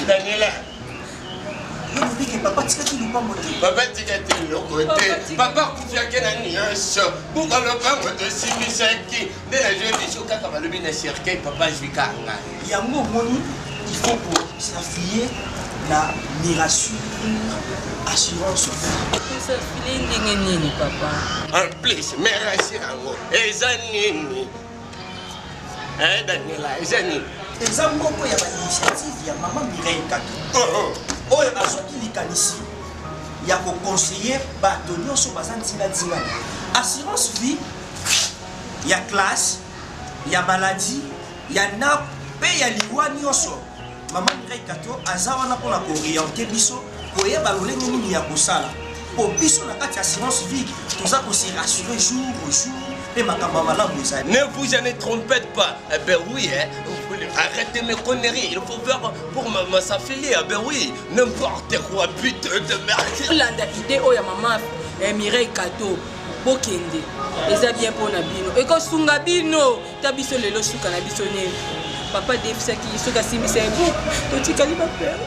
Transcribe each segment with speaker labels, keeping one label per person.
Speaker 1: Daniela.
Speaker 2: Papa, tu sais pas monter.
Speaker 1: Papa, tu sais le côté. Papa, tu sais qu'il y a un nuage. Pour qu'on le pas monter, si tu sais qui. Dès la jeune fille, quand on va le bien cercueil, papa, je vais carrément.
Speaker 2: Il y a un mot, il faut pour s'affier la mirassure, assurance.
Speaker 3: Ça fait nini, papa.
Speaker 1: En plus, merci à vous. Et ça, nini. Hein, Daniela, et ça, nini.
Speaker 2: Et ça, il y a une initiative, il y a maman Mireille Kato. Oh, il y a ici. Il y a un conseiller, bâtonnier, sur assurance vie, il y a classe, il y a maladie, il y a nappe, il y a l'iwani aussi. Maman Mireille Kato, azawana pour la orienter biso, pour y avoir le nini ya kosala. Pour biso na kati assurance vie, tout ça qu'on s'est rassuré jour au jour. Et ma camarade,
Speaker 1: ne vous en trompez pas. Eh ben oui, hein. Arrêtez mes conneries. Il faut faire pour ma s'affiler. Eh ben oui, n'importe quoi, putain de merde.
Speaker 3: Landa idée, oh ya maman Mireille Kato, Bokende. Et ça bien pour Nabino. Et quand Sunga Bino, Tabiso le lo suka Nabiso ne. Papa Dave Saki, suka simi c'est un bout. Toti Kaliba perdre.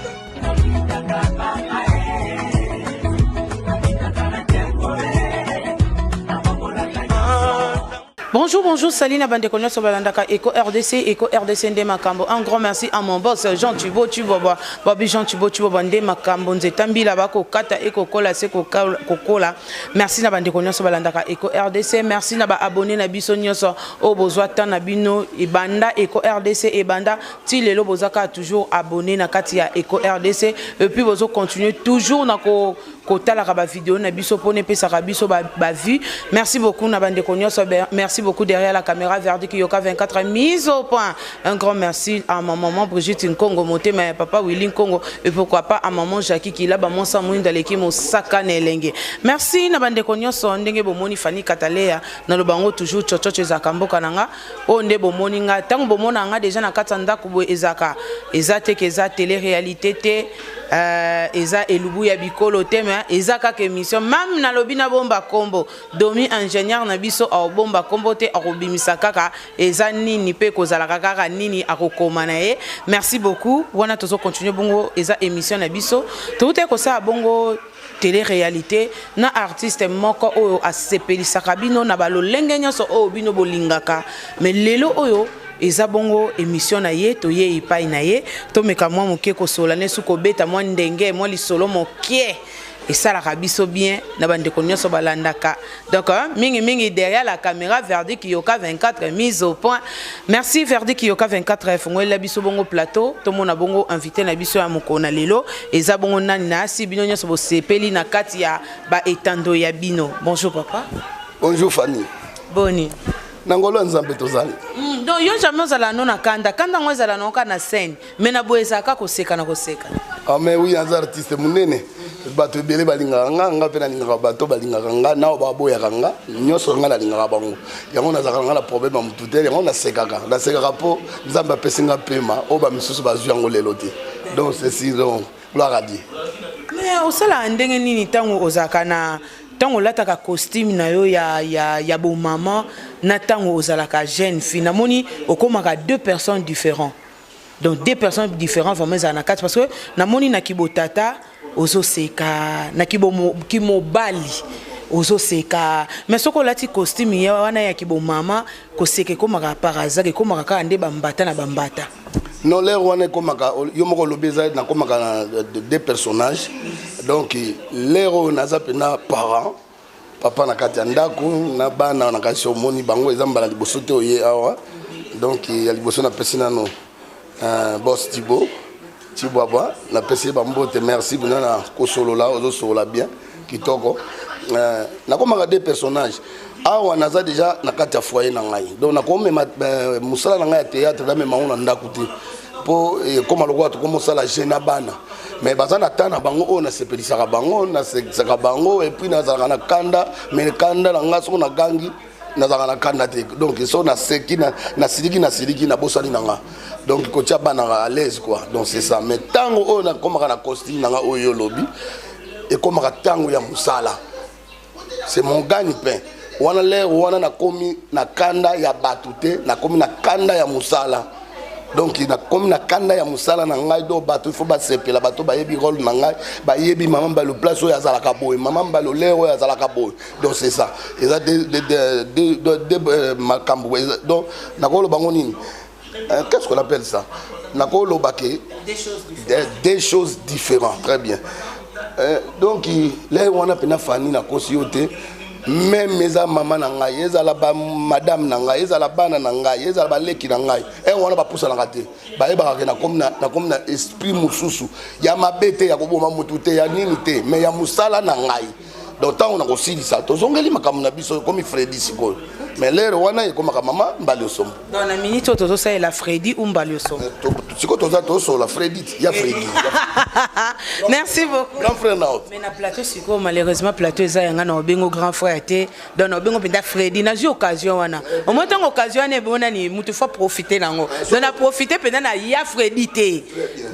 Speaker 4: Bonjour, bonjour, Saline Abandekonya Sobalandaka, Eco RDC Nde Makambo. Un grand merci à mon boss, Jean Thibaut Tuboba, Babi Jean Thibaut Tuboba Nde Makambo, Nzetambi Labako, Kata Eko Kola, Seko Kokola. Merci Nabandekonya Sobalandaka, Eco RDC, merci Naba abonné Nabiso Nyoso, Obozwata Nabino, Ebanda, Eco RDC, Ebanda, Tilelo Bozaka toujours abonné Nakatia Eco RDC, et puis vous continuez toujours Nako. Kota la raba vidéo na biso pone pe sa rabiso ba vu. Merci beaucoup na bande konyoso, merci beaucoup derrière la caméra Verdict Yoka 24 mise au point. Un grand merci à ma maman Brigitte Nkongo Moté, mais papa Willy Nkongo et pourquoi pas à maman Jackie qui là ba mon samouine dans l'équipe mo sakane lenge. Merci na bande konyoso ndenge bomoni Fanny Katalea na lo bango toujours chochocho za kamboka nanga o nde bomoni nga tango bomona nga déjà na katanda kubo ezaka ezate ke za télé réalité te eza elubu ya bikolo tema eza kaka émission même na lobina bomba kombo domi ingénieur na biso a bomba kombo te akobimisa kaka eza nini pe kozala kaka nini akokoma na ye. Merci beaucoup wana tozo continuer bongo eza émission na biso tout est kosa bongo télé-réalité na artiste moko oyo asepelisaka bino na balolenge nyonso oyo bino bolingaka mais lelo oyo eza bongo émission na ye to ye ipai na ye to meka mwa moke ko sola ne suko beta mwa ndenge mwa lisolo mokie et ça la rabiso bien na bande konyoso balandaka donc mingi derrière la caméra Verdict Yoka 24 mise au point. Merci Verdict Yoka 24 fongwe la biso bongo plateau to mona bongo invité na biso ya mokona lelo eza bongo nani na si bino nyoso bo sepeli na kati ya ba etando ya bino. Bonjour papa.
Speaker 5: Bonjour Fanny.
Speaker 4: Boni.
Speaker 5: Nangolo nzambe tozali.
Speaker 4: Donc yo jamais ozala no na kanda ngo ezala no ka na scène mais na boeza ka koseka na koseka.
Speaker 5: Ah mais oui un artiste munene bato bele balinga nga pe na linga bato balinga nga na baboya nga nyoso nga na linga bango yango na zaka nga la problème am tutel yango na sekaka po nzambe pesinga pema o ba misusu bazu yango lelo te donc c'est donc gloire à Dieu.
Speaker 4: Mais osala ndenge nini tango ozaka na tango lataka costume na yo ya bo maman na tango ozalaka jeune fille namoni okomaka deux personnes différentes. Donc deux personnes différentes vraiment zanakati parce que namoni na kibotata ozo seka na kimobali ozo seka mais soko lati costume ya wana ya kibo mama ko seke komaka par hasard komaka ka ande bambata na bambata.
Speaker 5: Non l'air wana komaka yo moko lobeza na komaka na deux personnages donc l'air naza pena parent papa na kati ndako na bana na kasi omoni bango ezambala liboso te oye awa donc ya liboso na pesina no boss Thibaut na pesi bambote merci bina na kosolola ozo solola bien kitoko na komaka deux personnages awa naza déjà na kati ya foyer na ngai donc na komema musala na ngai ya théâtre na mema ona ndako te po koma lokwa to komosala jeune bana mais bazana tana bango ona sepelisaka bango na sekaka bango et puis nazaka na kanda mais kanda na ngaso na gangi nazaka na kanda te donc so na seki na siliki na bosali nanga donc ko tia bana à l'aise quoi donc c'est ça mais tango ona komaka na costume nanga oyo lobby et komaka tango ya musala c'est mon gagne-pain wana le wana na komi na kanda ya batute na komi na kanda ya musala donc comme na kanda ya musala na ngai do bato il faut ba sepela bato ba yebi rôle na ngai ba yebi maman ba le place oyo azala ka boy maman ba le lero oyo azala ka boy donc c'est ça et ça de makambo donc nakolo bango nini qu'est-ce qu'on appelle ça nakolo baké des choses différentes très bien donc là on a pena fani na kosioté même eza maman na ngai ezala ba madame na ngai ezala bana na ngai ezala ba leki na ngai wana ba pousa na kate ba yeba ka na comme na esprit mususu ya mabete ya koboma mutu te ya nini te mais ya musala na ngai donc tant on a aussi dit ça tozongeli makambo na biso comme Freddy sikoyo mais l'air wana e comme maman mbali osombo
Speaker 4: dans la minute tozo ça la Freddy ou mbali osombo
Speaker 5: sikoyo tozo la Freddy ya Freddy
Speaker 4: merci beaucoup
Speaker 5: grand frère na
Speaker 4: mais na plateau sikoyo malheureusement plateau eza yanga na obengo grand frère te donc na obengo penda Freddy na occasion wana au moins tant occasion ne bona ni mutu faut profiter nango donc na profiter penda na ya Freddy te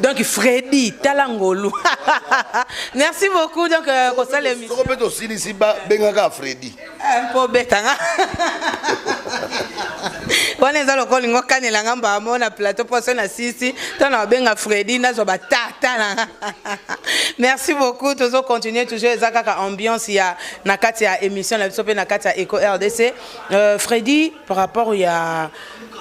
Speaker 4: donc Freddy talangolu merci beaucoup donc ko ça l'émission
Speaker 5: ici ba bengaka Freddy
Speaker 4: un peu betanga wana eza lokolo lingo kanela ngamba mona plateau poso na sisi tana benga Freddy nazo ba tata merci beaucoup toujours continuer toujours ezaka ambiance ya na kati ya émission la biso pe na kati ya Eco RDC Freddy par rapport ya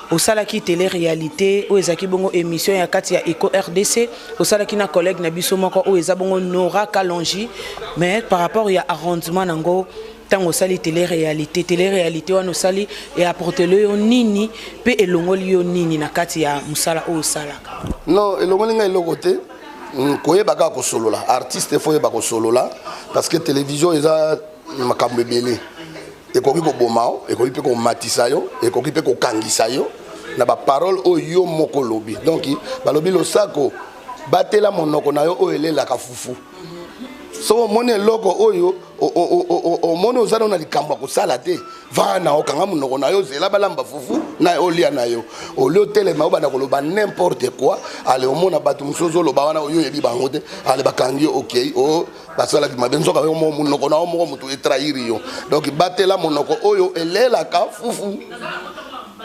Speaker 4: au salaki télé réalité ou ezaki bongo émission ya kati ya Eco RDC au salaki na collègue na biso moko o ezabongo Nora Kalonji mais par rapport ya arrondissement nango tango sali télé réalité wana sali et apporter le nini pe elongoli yo nini na kati ya musala o salaka
Speaker 5: non elongoli ngai lokote koyeba ko solola artiste faut yeba ko solola parce que télévision eza makambo ebele ekoki ko bomao ekoki pe ko matisa yo ekoki pe ko kangisa yo na ba parole oyo moko lobi donc balobi lo sako batela monoko na yo oyelela ka fufu so mone loko oyo o mone ozana na likambo ko sala te vana okanga monoko na yo zela balamba fufu na olia na yo olio telema obana koloba n'importe quoi ale omona batu musozo loba wana oyo yebi bango te ale bakangi OK o basala ki mabenzo ka mo monoko na mo mutu etrahir yo donc batela monoko oyo elela ka fufu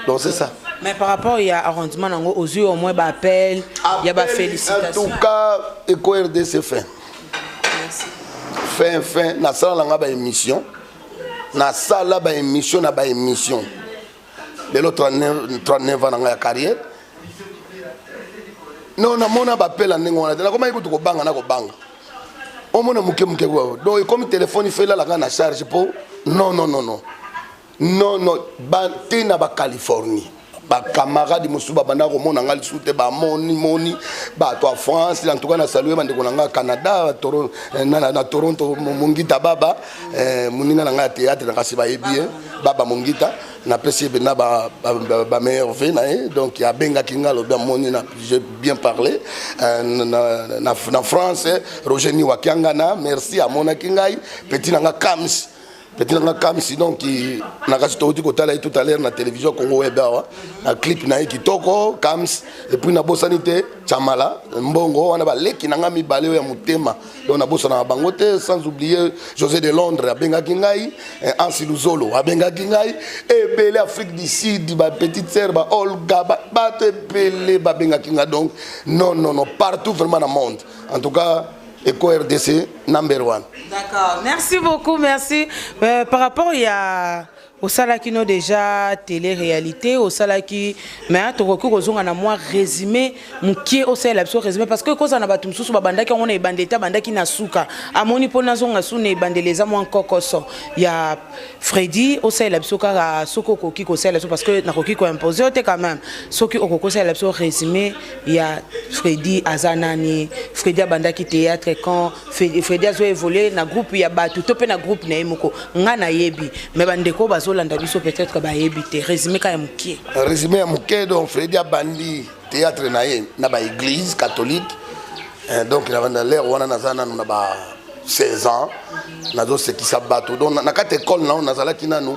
Speaker 5: donc c'est ça.
Speaker 4: Mais par rapport il y a arrondissement nango aux yeux au moins ba appel il y a ba félicitations
Speaker 5: en tout cas Eco RDC fin fin na sala nga ba émission na sala ba émission na ba émission de l'autre 39 ans na ya carrière non na mona ba pela ndingo na comment ikutu ko banga na ko banga o mona muke kwa donc comme téléphone fait là la na charge pour non ba tena ba Californie ba camarade musuba banda ko mona ngali soute ba moni ba to France en tout cas na saluer bande ko nga Canada na Toronto mungita baba muninga nga théâtre na kasiba ebie baba mungita na pesi bena ba meilleur vin donc ya benga kingalo ba moni na j'ai bien parlé na France Roger Niwakiangana merci à mona kingai petit nga Kams petit nga Kams donc qui na kasi to tout à l'heure na télévision Congo web na clip na kitoko Kams et puis na bosanité chamala mbongo wana ba leki na ngami baleo ya mutema donc na bosana na bangote sans oublier José de Londres abenga kingai Ansi Luzolo abenga kingai et belé Afrique du Sud ba petite sœur ba Olga ba te belé ba benga kinga donc non partout vraiment dans le monde en tout cas Eco RDC number 1.
Speaker 4: D'accord, merci beaucoup, merci. Par rapport au salaki no déjà télé-réalité, au salaki, mais tu recours aux on a moi résumé, mon qui au sel absolu résumé parce que quand on a battu sous banda qui on est bandeta banda qui n'a souka, à mon iponazon a souné bandeleza moi encore koso. Il y a Freddy au sel absolu car soko koki au sel parce que na koki ko imposé quand même. Soki au koko sel absolu résumé, il y a Freddy Azanani, Freddy banda qui théâtre quand Freddy a évolué na groupe il y a battu topé na groupe na imoko ngana yebi mais bandeko bazo landa biso peut-être ba yebité résumé ka mukie
Speaker 5: résumé ya mukie donc Freddy a bandi théâtre na ba église catholique donc na vanda l'air wana nazana na ba 16 ans nazo ce qui sabato donc na kate école na nazala kinanu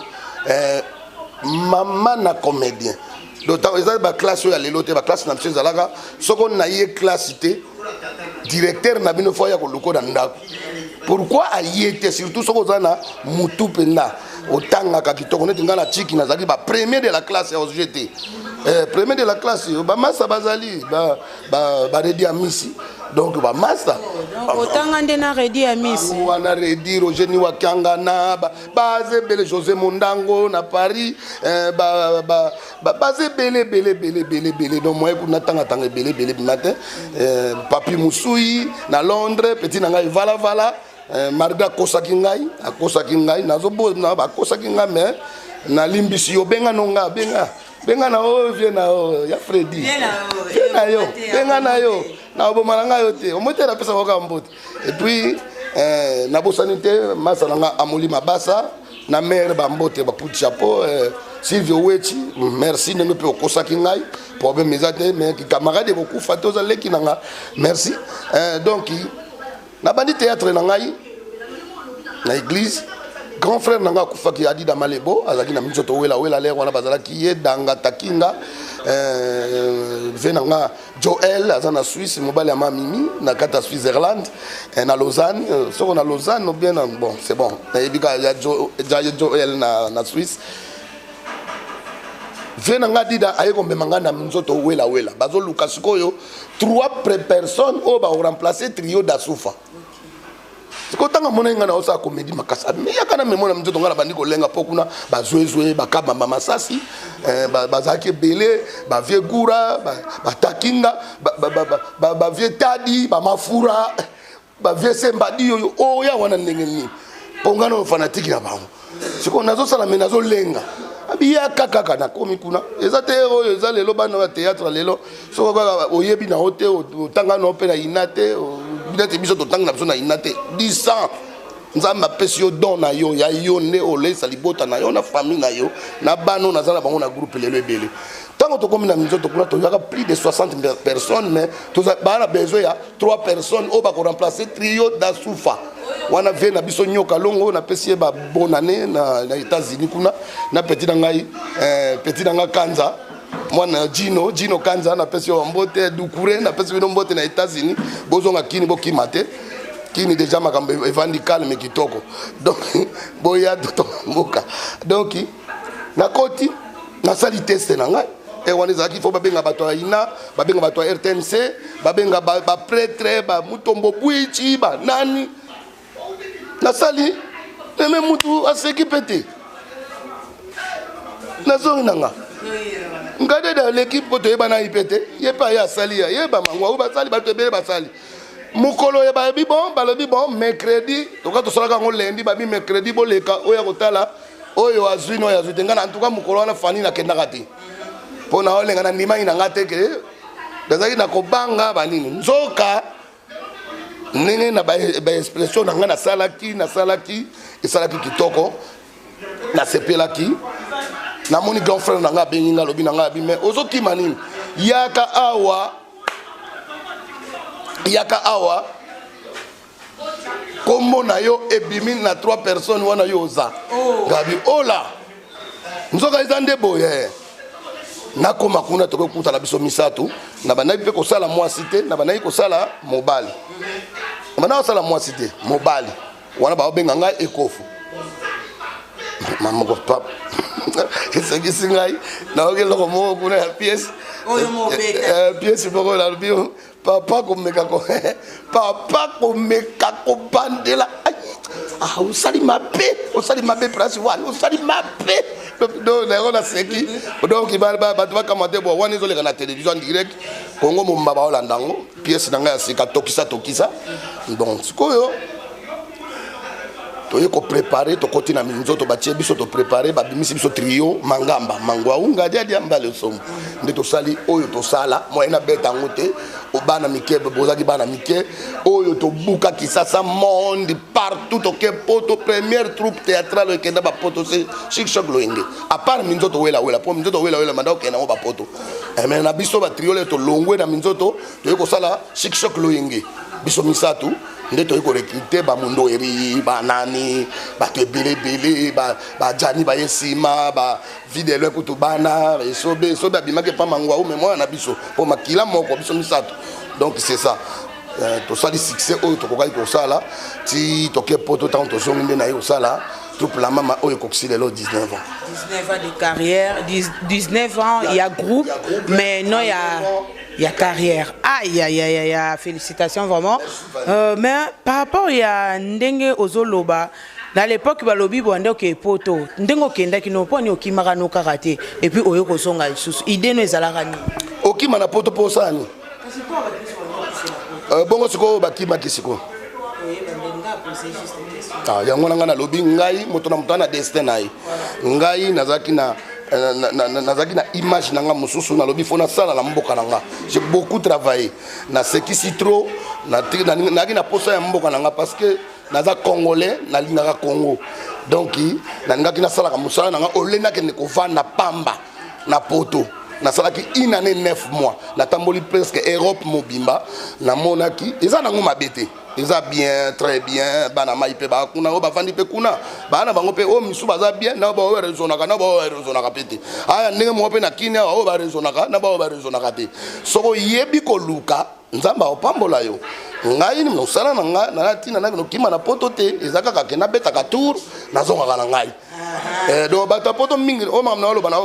Speaker 5: maman na comédien donc ça ba classe ya lelote ba classe na mchenza laka soko na ye classe té directeur na bino foya ko loko ndako pourquoi ayete surtout soko zana mutu penda otanga ka kitoko neti ngala chiki nazaki ba premier de la classe ya OGT premier de la classe bamasa bazali baredi ya misi donc bamasa
Speaker 4: otanga nde na redi ya misi
Speaker 5: wana redi rogeni wakangana baze bele José Mondango na Paris baze bele donc moi kuna tanga bele matin papi Musui na Londres petit na ngai vala marga akosaki ngai nazobona bakosaki ngai mais na limbisi yo benga nonga benga na o vie na o ya Freddy benga na yo na oboma na yo te omotela pesa ko kambote et puis na bosanité masalanga amoli mabasa na mère bambote ba puti chapeau Silvio Wechi merci ndenge pe okosaki ngai problème ezate mais ki camarade beaucoup fatoza leki nanga merci donc na bandi théâtre na ngai na église grand frère nanga kufaki adi da malebo azaki na minzoto wela lero wana bazala kiye danga takinga venanga Joel azana Suisse mobile ya mamimi na kata Switzerland na Lausanne soko na Lausanne bien bon c'est bon na ebika ya Joel na Suisse venanga dida ayeko mbemanga na minzoto wela bazo luka sikoyo 3 personnes o ba remplacer trio d'Asufa. Ko tanga mona ngana osa comédie makasa mais yakana memona mzoto ngala bandiko lenga pokuna bazwezwe bakaba mama sasi bazaki belé ba vie gura ba takinga ba vie tadi ba mafura ba vie sembadi yo o ya wana ndengeni pongana fanatique na bango siko nazo sala mais nazo lenga abiya kaka na komi kuna ezate oyo ezale lo bana ba théâtre lelo soko ba oyebi na hote otanga no pe na inate bidate biso to tanga na biso na inate 10 ans nzamba pesi yo don na yo ya yo ne ole salibota na yo na famille na yo na bano na zala bango na groupe lelo ebele tango to komi na minzoto kuna to yaka plus de 60 personnes mais to bana besoin ya 3 personnes o ba ko remplacer trio d'Asufa wana ve na biso nyoka longo na pesi ba bonne année na États-Unis kuna na petit nanga Kanza mwana Gino Kanza na pesi yo mbote dukure na pesi yo mbote na États-Unis bozonga kini bokimate kini déjà makambo evandi calme kitoko donc boya to moka donc na koti na sali test na ngai et wana zaki fo babenga bato ina babenga bato RTNC babenga ba prêtre ba mutombo bwichi ba nani na sali teme mutu aseki pete na zongi nanga ngade da l'équipe poto yeba na ipete yeba ya sali ya yeba mangwa u basali bato ebele basali mukolo yeba bon balobi bon mercredi toka to solaka ngo lundi babi mercredi boleka oya kotala oyo azwino ya zutenga en tout cas mukolo wana fani na kenda kati pona olenga na ndima ina ngate ke bazaki na kobanga banini nzoka nenge na ba expression nga na salaki esalaki kitoko na sepelaki na moni grand frère nanga benginga lobi nanga bi mais ozoki manini yaka awa kombo na yo ebimi na 3 personnes wana yo oza gabi ola nzoka ezande boye nakoma kuna tokokuta la biso misato na banayi pe kosala mwasi te na banayi kosala mobali bana kosala mwasi te mobali wana baobenga ngai ekofu mama ko papa esengisi ngai naokeloko moko kuna ya pièce oyo mobeka pièce moko la bio papa komeka kobandela osali mabe place wana osali mabe donc na seki donc bato bakamate bo wana ezoleka na télévision en direct kongo momba baolanda yango pièce na ngai ya sika tokisa bon sikoyo toye ko préparer to koti na minzoto batie biso to préparer babimisi biso trio mangamba mangwa unga dia mbale somo nde to sali oyo to sala mo ena beta ngote obana mike bozaki bana mike oyo to buka kisasa monde partout to ke poto première troupe théâtrale kenda ba poto c'est chic choc loenge à part minzoto wela pour minzoto wela manda kena ba poto mais na biso ba trio le to longwe na minzoto toye ko sala chic choc loenge biso misatu nde toye ko recruter ba mundo eri ba nani ba tebele ba jani ba yesima ba videlo kutu bana sobe abimake pa mangwa ou mémoire na biso pour makila moko biso misato donc c'est ça to sali succès oyo to kokaki ko sala ti to ke poto tant to zongi nde na yo sala troupe la maman oyo kokisi lelo 19 ans.
Speaker 4: 19 ans de carrière, 19 ans, il y a groupe, mais non, il y a carrière. Aïe, aïe, aïe, aïe, félicitations vraiment. Mais par rapport à Ndenge Ozoloba, dans l'époque, il y a lobby pour Ndenge Poto, Ndenge Kenda qui n'a pas ni Okimara no karaté, et puis Oyoko Songa Isusu. Idée nous est à la rani.
Speaker 5: Okimana Poto pour ça. Bongo siko bakima kisiko. Ah, yango nanga na lobby ngai moto na mutana destin nai. Ngai nazaki na image nanga mususu na lobby fona sala na mboka nanga. J'ai beaucoup travaillé na sekisi trop na na posa ya mboka nanga parce que naza congolais na lingaka Congo. Donc na ngaki na sala ka musala nanga olena ke ne kova na pamba na poto. Na salaki une année 9 mois na tamboli presque Europe mobimba na monaki eza nango mabete eza bien très bien bana maipe ba kuna o ba vandi pe kuna bana bango pe o misu baza bien na ba o rezonaka na ba o rezonaka pete aya ndenge mo pe na kine o ba rezonaka na ba o ba rezonaka te soko yebi ko luka nzamba opambola yo ngai ni mosala na nga na tina na kima na poto te ezaka ka ke na beta ka tour na zonga na ngai donc bata poto mingi o mamna lo bana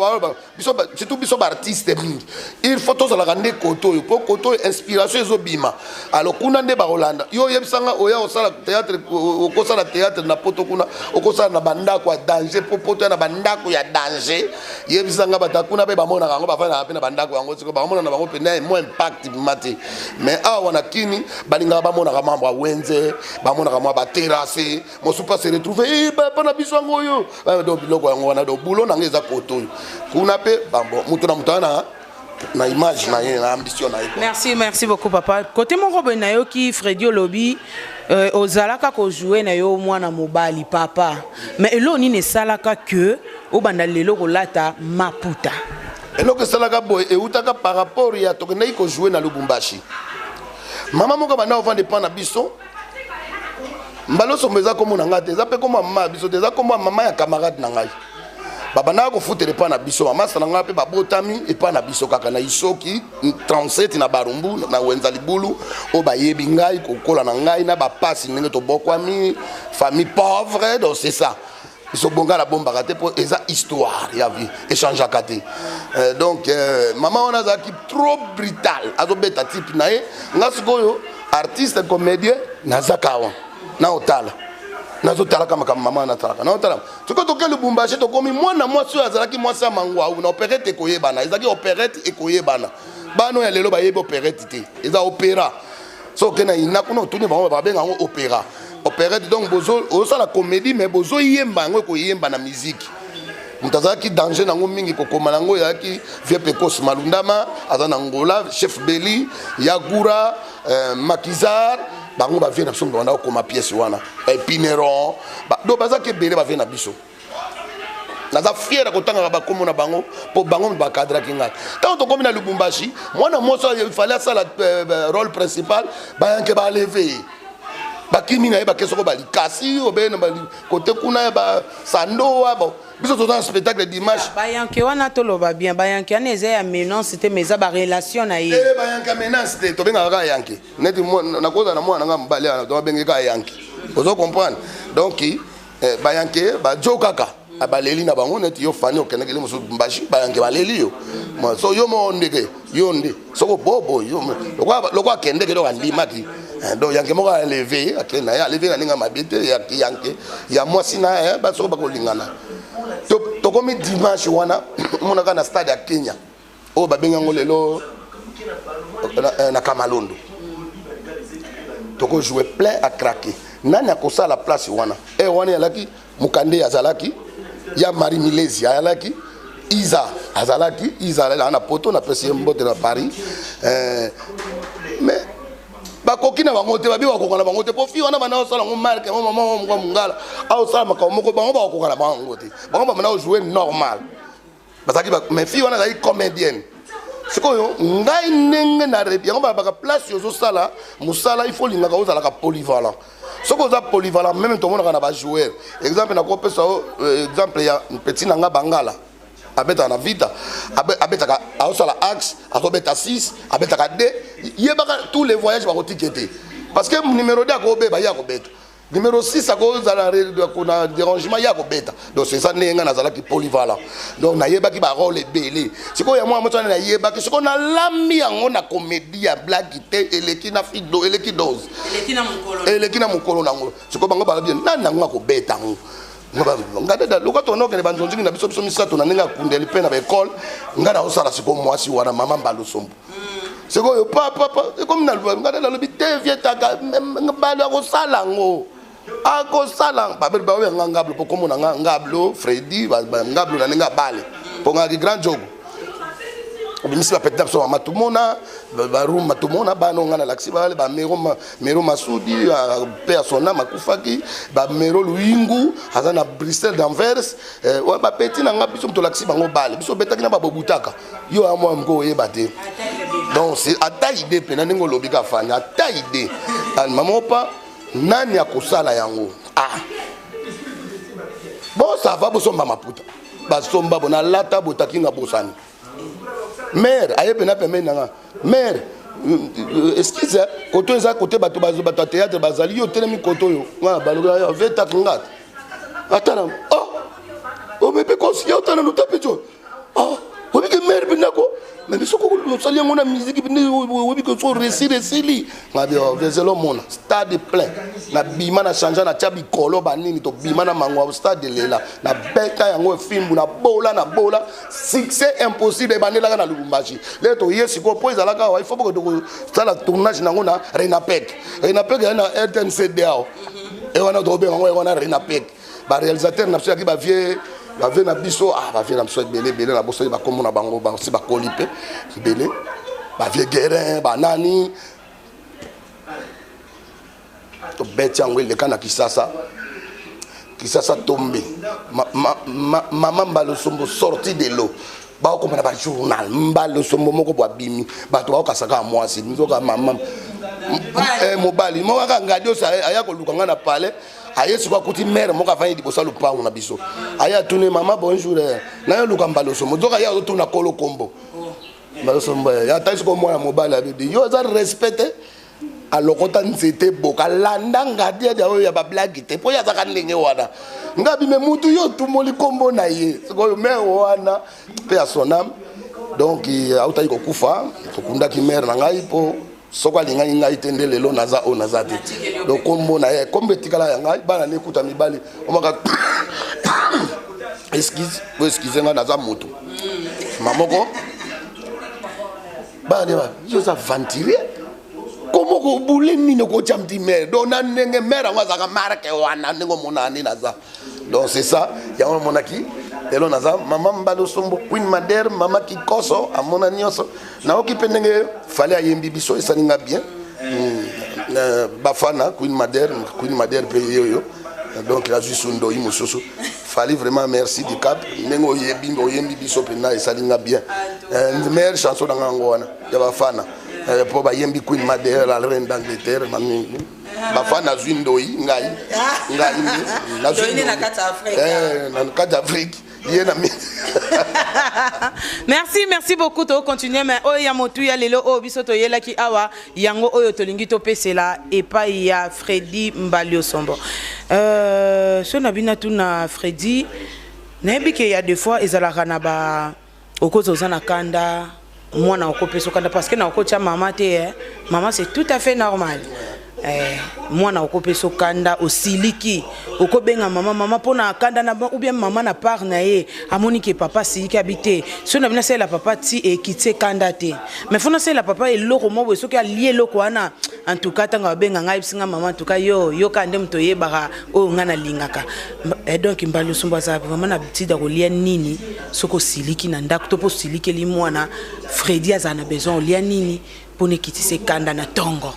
Speaker 5: biso surtout biso ba artiste mingi il faut tous la rendre koto yo po koto inspiration ezobima alors kuna nde ba Holanda yo yebisanga oya osala théâtre okosala théâtre na poto kuna okosala na bandako ya danger po poto na bandako ya danger yebisanga bata kuna be ba mona kango ba fana pe na bandako yango siko ba mona na bango pe na mo impact mate mais awa na kini balinga ba mona ka mambo a wenze ba mona ka mwa ba terrasse mo supa se retrouver ba na biso ngo yo donc biloko yango wana do boulot na ngeza koto kuna pe bambo mutu na mutana na image na ye na ambition na ye.
Speaker 4: Merci beaucoup papa. Côté mon robe na yo ki Freddy Lobby ozalaka ko jouer na yo mwana mobali papa. Mais eloni ne salaka que o banda lelo ko lata maputa.
Speaker 5: Eloko salaka boy e utaka par rapport ya to na ko jouer na Lubumbashi. Mama moko banda o vendre pas na biso. Mbalo sombeza comme na ngate za pe comme mama biso deza comme mama ya camarade na ngai. Baba na ko futere pa na biso mama sana nga pe babotami e pa na biso kaka na isoki 37 na barumbu na wenza libulu o ba yebi ngai ko kola na ngai na ba pasi ndenge to bokwami famille pauvre donc c'est ça. Biso bonga la bomba kate po eza histoire ya vie échange akate. Donc maman on a za ki trop brutal azobeta type na e ngasikoyo artiste comédien na zakawa na otala nazo tala kama mama na tala na otala tuko toke Lubumbashi to komi mwana mwasi azalaki mwasi ya mangwa na opérette ekoyebana ezaki opérette ekoyebana bano ya lelo ba yebo opérette te eza opéra so kena ina kuna tuni ba benga ngo opéra opérette donc bozo osa la comédie mais bozo yemba ngo koyemba na musique mutazaki danger nango mingi kokoma nango yaki Vieux Pecos Malundama azana ngola chef Beli Yagura Makizar bango ba vient na biso banda okoma pièce wana Pineron do baza ke bele ba vient na biso naza fier ko tanga ba komo na bango po bango ba cadre kinga tant to komi na Lubumbashi mwana moso il fallait ça le rôle principal ba yanke ba lever ba kimi na ba keso ko ba likasi obena ba côté kuna ba sando wa bon biso to dans spectacle dimanche
Speaker 4: ba yanke wana to loba bien ba yanke ana eza ya menon c'était mais ba relation na ye
Speaker 5: ba yanke menace te to benga ka yanke neti na koza na mwana nga mbale ana to benga ka yanke ozo comprendre donc ba yanke ba jokaka abaleli na bango neti yo fani okenekele musu mbashi ba yanke baleli yo so yo mo ndeke yo ndi soko bobo yo lokwa kende ke loka ndimaki donc yanke mo ka lever akena ya lever na ninga mabite ya yanke ya mwasi na ba soko bakolingana to komi dimanche wana monaka na stade ya Kenya o ba benga ngolelo na Kamalondo to ko jouer plein à craquer nani akosa la place wana wana yalaki mukande azalaki ya Marie Milezi ayalaki Isa azalaki Isa na poto na pesi mbote na Paris mais bakoki na bango te babi bakoka na bango te po fi wana bana osala ngo marque mama ngo mungala au sala makao moko bango bakoka na bango te bango bana jouer normal bazaki mais fi wana zai comédienne sikoyo ngai nenge na rebi yango baka place yozo sala musala il faut linga ka ozala ka polyvalent soko za polyvalent même to mona na ba joueur exemple na ko pesa exemple ya petit nanga bangala abeta na vita abeta ka aosala axe azobeta 6 abeta ka 2 yebaka tous les voyages ba kotikete parce que numéro 2 ko beba ya ko beta Numéro 6, ça cause de un dérangement, il y a un bêta. Donc c'est ça, n'est pas polyvalent. Donc na yeba qui va rôle belé. C'est quoi moi na yeba qui qu'on a l'ami on a comédie à blague et les qui na fido et les qui dose. Et les qui na mukolo nango. C'est quoi bango ba bien na ngo ko bêta ngo. Ngada da lokato no ke banzo nzingi na biso biso misato na ninga kundeli pe na école ngada osala siko mwasi wana mama mbalo sombo. C'est quoi papa comme na ngada la lobi te vietaka mbalo ko sala ngo. Ako sala babel bawe ngablo po komo na ngablo Freddy ngablo na ninga bale po nga grand jogo obimisi ba petap so matumona ba room matumona ba no ngana laksi bale ba mero masudi persona makufaki ba mero luingu azana Bruxelles d'Anvers wa ba petit na ngabiso mto laksi bango bale biso betaki na ba bobutaka yo amwa mko yeba te donc c'est ata idée pena ningo lobika fanya ata idée an mamopa nani akosala yango bon ça va bosomba maputa basomba bona lata botaki nga bosani mère ayepena pembe nanga mère excuse koto eza côté bato théâtre bazali yo telemi koto yo ngana baloga yo veta ngata atana oh bébé conseiller otana lutapecho obi ke mère binako mais biso ko sali yango na musique bine obi ko so resili ngabi vezelo mona stade plein na bima na changer na chabi kolo banini to bima na mangwa stade lela na beta yango film na bola succès impossible banela na Lubumbashi le to yesi ko po ezalaka il faut que to sala tournage nango na Renapec na RTNCDA et wana to be yango na Renapec ba réalisateur na psia ki ba vie bave na biso bave na biso belé na boso ba komo na bango ba si ba kolipe belé bave guerin banani to beti yango le kana kisasa tombe maman mbalo sombo sorti de l'eau ba ko na ba journal mbalo sombo moko bo abimi ba to ka saka mwasi nzoka maman mobali mo ka ngadio sa aya ko luka ngana pale aye sikwa kuti mère moka vanyi dibosa lupango na biso aya tune mama bonjour na yo luka mbalo sombo nzoka ya to na kolo kombo mbalo sombo ya taisi ko mwana mobali abi yo za respecte alokota nzete boka landa ngadia dia oyo ya ba blague te po ya zaka ndenge wana ngabi me mutu yo tumoli kombo na ye siko me wana pe ya sonam donc auta iko kufa tokunda ki mère na ngai po soko alinga ngai tende lelo naza o naza te donc kombo na ye kombe tikala ya ngai bana nekuta mibali omaka excuse nga naza moto mamoko bana yo za ventile comment ko boule nino ko chamti mère donc na ndenge mère nga zaka marque wana ndenge mona ni naza donc c'est ça ya monaki lelo naza mama mbalo sombo Queen Madère mama kikoso amona nyonso na okipe ndenge fallait ayembi biso esalinga bien bafana Queen Madère pe yoyo donc la jusundo imososo fallait vraiment merci du cap ndenge oyembi biso pe na esalinga bien meilleure chanson dans ngwana ya bafana pour ba yembi Queen Madère la reine d'Angleterre mami bafana zwindoi ngai na zwindoi na kata Afrique
Speaker 4: merci beaucoup to continuer mais oyo ya motu ya lelo oyo biso toyelaki awa yango oyo tolingi topesela epai ya Freddy Mbalio Sombo so na bina tuna Freddy nayebi ke ya des fois ezalaka na ba okoza na kanda mwana okopesa kanda parce que na okocha mama te maman c'est tout à fait normal mwana okopesa kanda osiliki okobenga mama pona kanda na ou bien maman na part na ye amoni ke papa siliki habité so na bina la papa ti e kitse kanda te mais fona la papa e loko mo so ka lié loko wana en tout cas tanga benga ngai bisinga maman en tout cas yo kande mto yebaka o ngana lingaka et donc Mbalio Sombo za maman na bitida ko lia nini soko siliki na ndako to po siliki li mwana Freddy azana besoin lia nini pone kitise kanda na tongo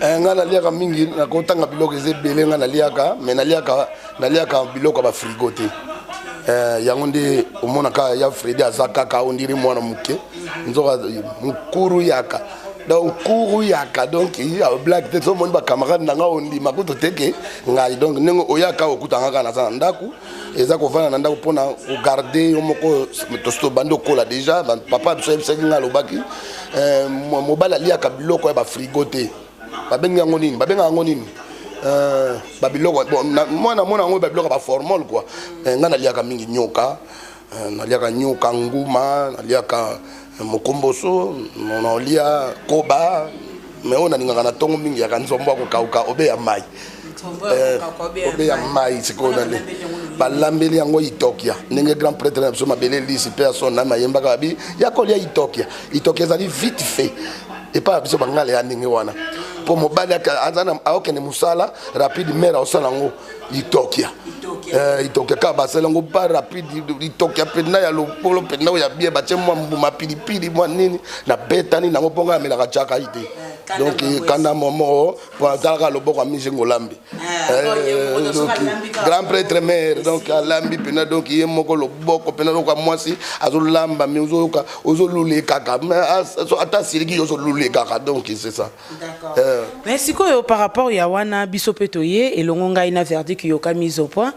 Speaker 5: nga naliaka mingi nakotanga biloko ezebele nga naliaka mais naliaka biloko ba frigo te yango nde omonaka ya Freddy aza kaka ondiri mwana muke nzoka mukuru yaka donc kuru yaka donc ya black te so moni ba camarade nanga ondi makuto teke ngai donc nengo oyaka okutanga kana za ndaku eza ko vana na ndaku pona ko garder yo moko to sto bando kola déjà papa biso yebisaki nga lobaki mobala liaka biloko ya ba frigo te babenga ngo nini babiloko mwana ngo babiloko ba formal quoi nga naliaka mingi nyoka naliaka nyoka nguma naliaka mokomboso nalia koba mais on a ninga na tongo mingi ya kanzombo ko kauka obe ya mai obe ya mai sikona le balambeli yango itokia ndenge grand prêtre na biso mabele lisi personne na mayemba ka bi ya kolia itokia ezali vite fait et pas biso bangale ya ndenge wana po mobali azana aokene musala rapide mera osala ngo itokia ka basala ngo pas rapide itokia pena ya lopolo pena ya bie bache mwa mbuma pilipili mwa nini na betani na ngoponga ya melaka chaka ite donc kanda momo pour azalaka loboko amize ngolambi grand prêtre mère donc alambi pena donc ye moko loboko pena ko mwasi azolamba mais ozolule kaka ata sirigi ozolule kaka donc c'est ça.
Speaker 4: D'accord. Merci quoi par rapport ya wana biso petoye et longonga ina verdict yoka mise au point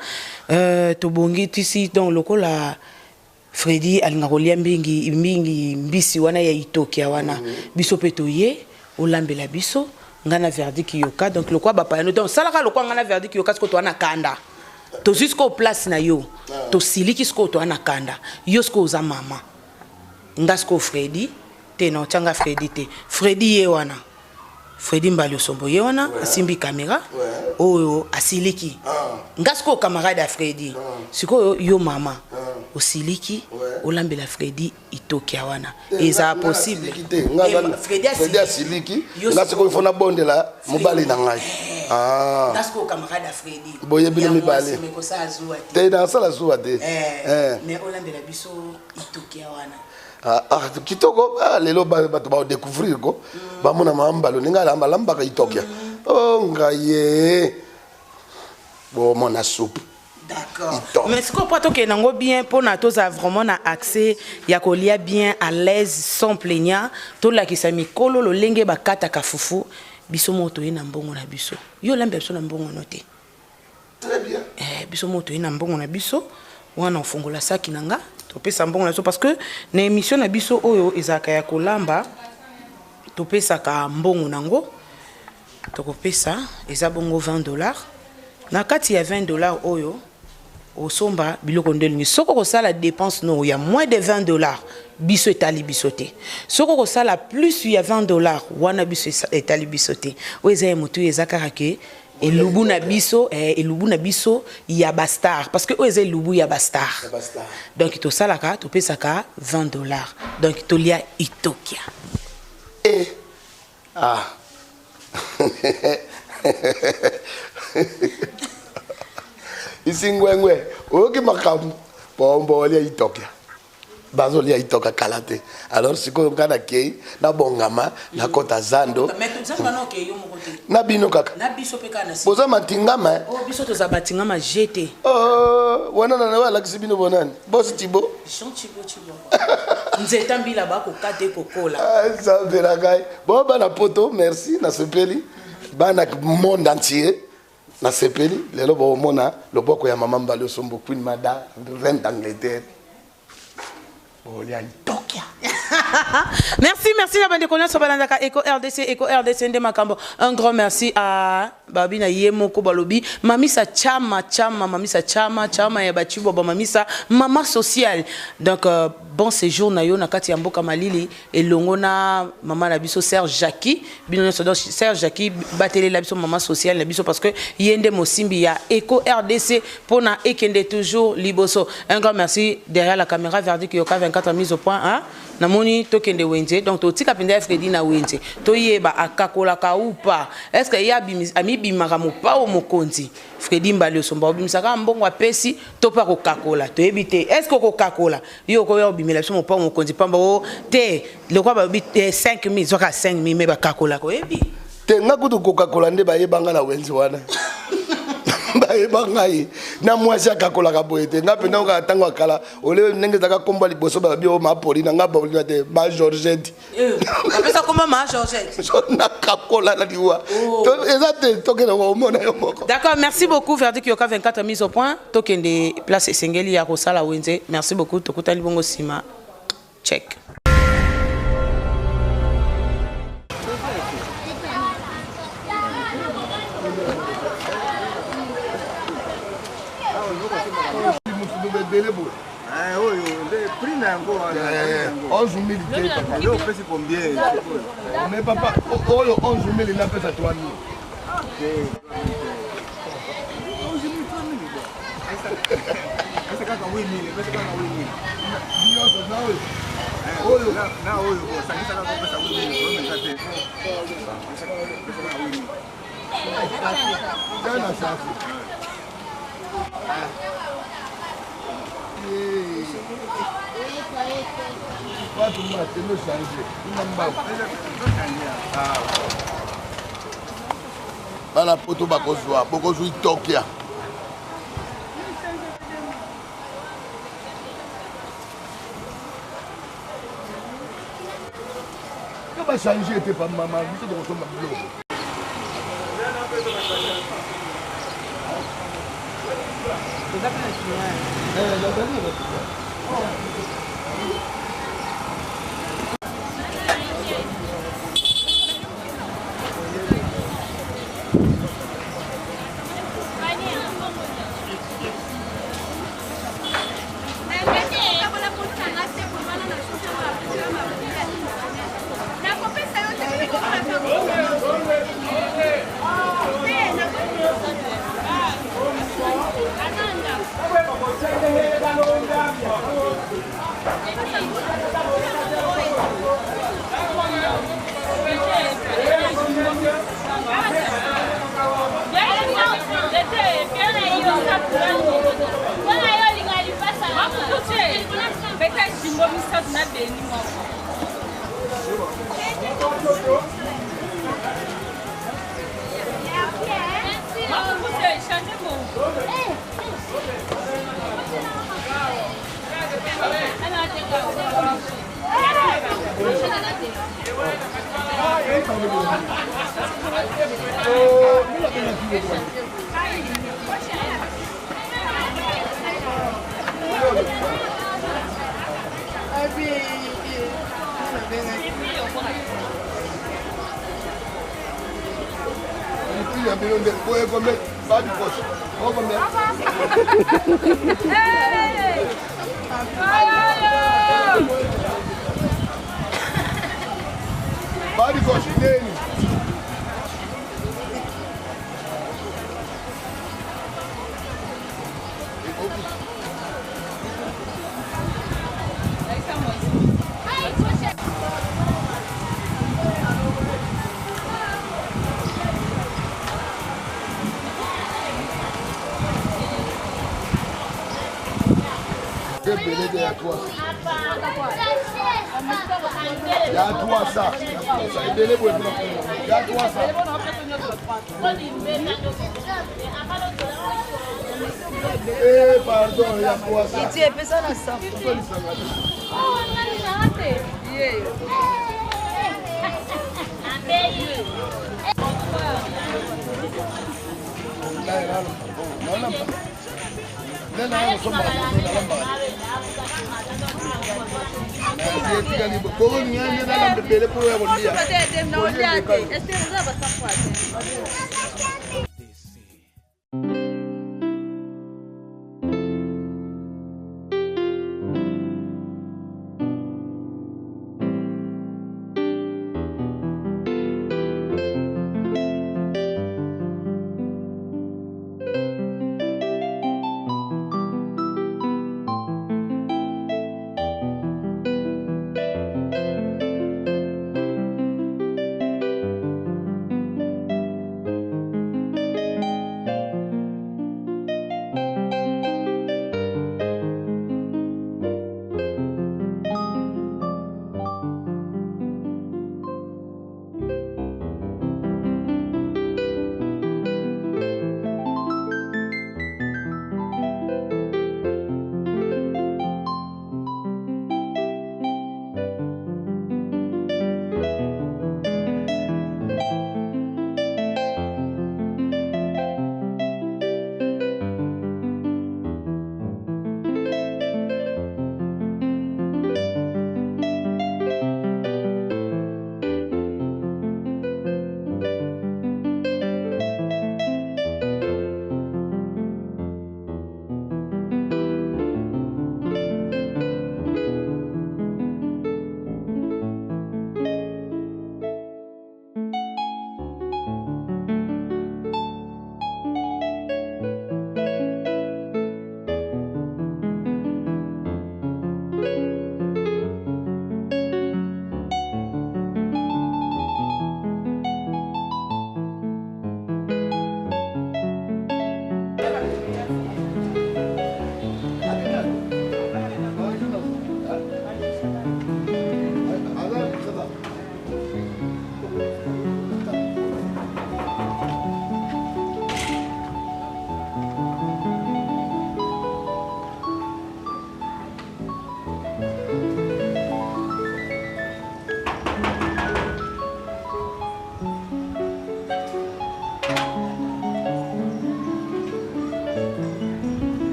Speaker 4: to bongi tisi donc lokola Freddy alingarolia mbingi mbisi wana ya itokia wana biso petoye olambela biso ngana verdict yoka donc le quoi bapa donc salaka le quoi ngana verdict yoka sko to ana kanda to jusqu'au place na yo to siliki sko to ana kanda yo sko za mama ngasko Freddy te no changa Freddy te Freddy ye wana Freddy Mbali Osombo ye wana asimbi kamera oyo asiliki ngasko camarade ya Freddy siko yo mama osiliki olambela Freddy itokia wana eza possible
Speaker 5: Freddy asiliki ngasko ifona bondela mobali na ngai
Speaker 4: ngasko camarade ya Freddy
Speaker 5: boye bile mibali te na sala zuwa te
Speaker 4: mais olambela biso itokia wana
Speaker 5: kitoko lelo bato ba découvrir ko ba mona mambalo ninga lamba lamba ka itokia ngaye bon mona soupe.
Speaker 4: D'accord. Mais ce qu'on peut toquer nango bien pour na toza vraiment na accès ya kolia bien à l'aise sans plaignant to la kisami kolo lo lenge bakata ka fufu biso moto ina mbongo na biso yo lambe biso na mbongo noté.
Speaker 5: Très bien.
Speaker 4: Biso moto ina mbongo na biso wana ofungola saki nanga topesa mbongo na biso parce que na émission na biso oyo ezaka ya kolamba topesa ka mbongo nango tokopesa eza bongo $20 na kati ya $20 oyo osomba biloko ndelingi soko ko sala dépense no ya moins de $20 biso etali biso te soko ko sala plus ya $20 wana biso etali biso te oza mutu ezaka ke elubu na biso ya bastar parce que oza elubu ya bastar donc to salaka to pesaka $20 donc to lia itokia
Speaker 5: isingwengwe oki makamu pombo lia itokia bazo lia itoka kalate alors siko ngana kei na bongama na kota zando na bino kaka
Speaker 4: na biso peka na
Speaker 5: boza matingama
Speaker 4: biso to za batingama jeté
Speaker 5: wana na wala kisibino bonani boss Tibo
Speaker 4: Jean Tibo nzeta mbila ba ko kate kokola
Speaker 5: ça vera gai bon bana poto merci na sepeli bana monde entier na sepeli lelo bo mona loboko ya mama Mbali Osombo Queen Mada reine d'Angleterre.
Speaker 4: Merci la bande de connaissance balandaka Eco RDC Ndé Makambo. Un grand merci à Babina Yemoko Balobi, Mamisa Chama ya Bachibo Mamisa Mama sociale. Donc bon séjour na yo na kati ya mboka Malili et longona maman la biso Serge Jackie, bino donc Serge Jackie batele la biso maman sociale la biso parce que yende mosimbi ya Eco RDC pona ekende toujours liboso. Un grand merci derrière la caméra verdict yoka 24 mise au point hein. Namoni tokende wenze donc totika penda Freddy na wenze toyeba akakola ka upa est-ce que ya ami bimaka mopa o mokonzi Freddy Mbali Osombo obimisaka mbongo apesi topa ko kakola toyebite est-ce que ko kakola yo ko yo bimela so mopa o mokonzi pamba o te le kwa ba 5000 zoka 5000 me ba kakola ko ebi
Speaker 5: te ngakutu ko kakola nde ba yebanga na wenze wana bangai na mwasi akakola ka boyete nga pena ka tango akala ole ndenge zaka komba liboso ba bio ma poli na nga ba oli te ba Georgette
Speaker 4: apesa komba ma Georgette
Speaker 5: na kakola na diwa to ezate tokena ko mona yo moko. D'accord,
Speaker 4: merci beaucoup Verdict Yoka 24 mise au point tokende place esengeli ya kosala wenze. Merci beaucoup tokutali bongo sima check.
Speaker 5: ebele boye.
Speaker 6: Prix nango
Speaker 5: 11 000 papa.
Speaker 6: Yo pesi combien?
Speaker 5: Mais papa, oyo 11 000 il a fait à 3 000. Bana poto bakozwa bokozwi Tokia. Quand va changer était pas maman, vous de retourner ma blog. Il y a trois ça. Il y a trois ça. Eh, pardon, il y a trois ça.
Speaker 7: Tu es personne à ça.
Speaker 8: Oh, on a raté.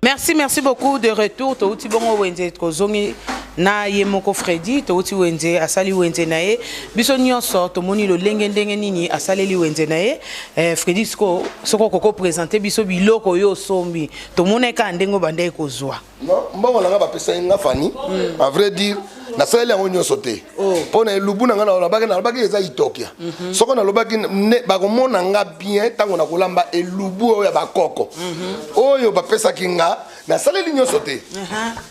Speaker 4: Merci beaucoup de retour. Touti bongo wenze kozongi na yemoko Freddy, touti wenze asali wenze nae. Biso nyonso to moni lo lenge nini asali wenze nae. Freddy soko koko présenter biso biloko yo sombi. To mona ka ndengo bande kozwa.
Speaker 5: Non, mbongo langa ba pesa nga fani. À vrai dire, na sali yango nyonso te. Pona lubu na nga na lobaki eza itokia. Soko na lobaki ba komona nga bien tango na kolamba elubu oyo ba koko. Oyo ba pesa kinga na saleli nyonso te.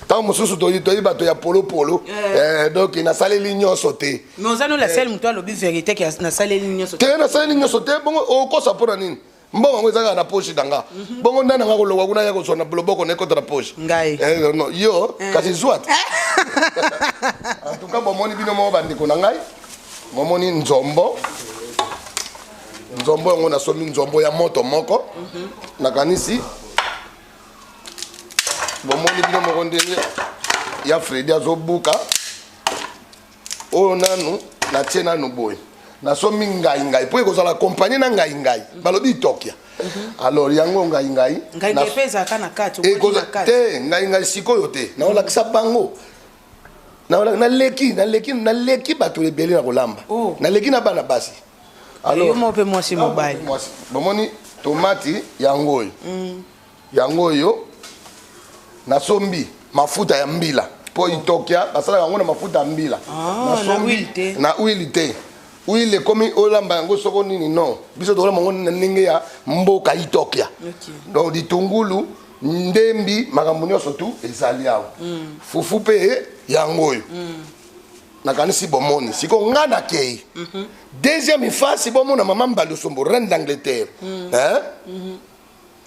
Speaker 5: Tango mosusu to bato ya polo donc na saleli nyonso te.
Speaker 4: Mais ozano la selle muto alobi vérité que na saleli nyonso te.
Speaker 5: Na saleli nyonso te bongo okosa pona nini? Mbongo ngo ezaka na poche danga. Bongo ndana nga kolokwa kuna ya kosona loboko na kota na poche.
Speaker 4: Ngai.
Speaker 5: Non, yo kasi zwat. En tout cas bomoni bino mo bandiko na ngai. Momoni nzombo. Nzombo ngo na somi nzombo ya moto moko. Na kanisi. Bomoni bino mo ndenge ya Freddy azobuka. O nanu na tena no boy. Na somi ngai po ekozala compagnie na ngai balobi tokia. Alors yango ngai
Speaker 4: pesa kana kati
Speaker 5: te ngai sikoyo te na ola kisa bango na leki bato lebeli na kolamba na leki na bana basi.
Speaker 4: Alors yo mo pe mwasi mobile
Speaker 5: bomoni tomati yango yo na sombi mafuta ya mbila po itokia basala yango na mafuta ya mbila
Speaker 4: na sombi
Speaker 5: na huile te. Oui, les commis olamba yango soko nini non. Biso tola mongo ninge ya mboka itokia. Donc ditungulu ndembi makambo nyonso tu ezali awo. Fufu pe yango yo. Na kanisi bomoni. Siko ngana kei. Deuxième phase bomona maman Mbalo Sombo reine d'Angleterre.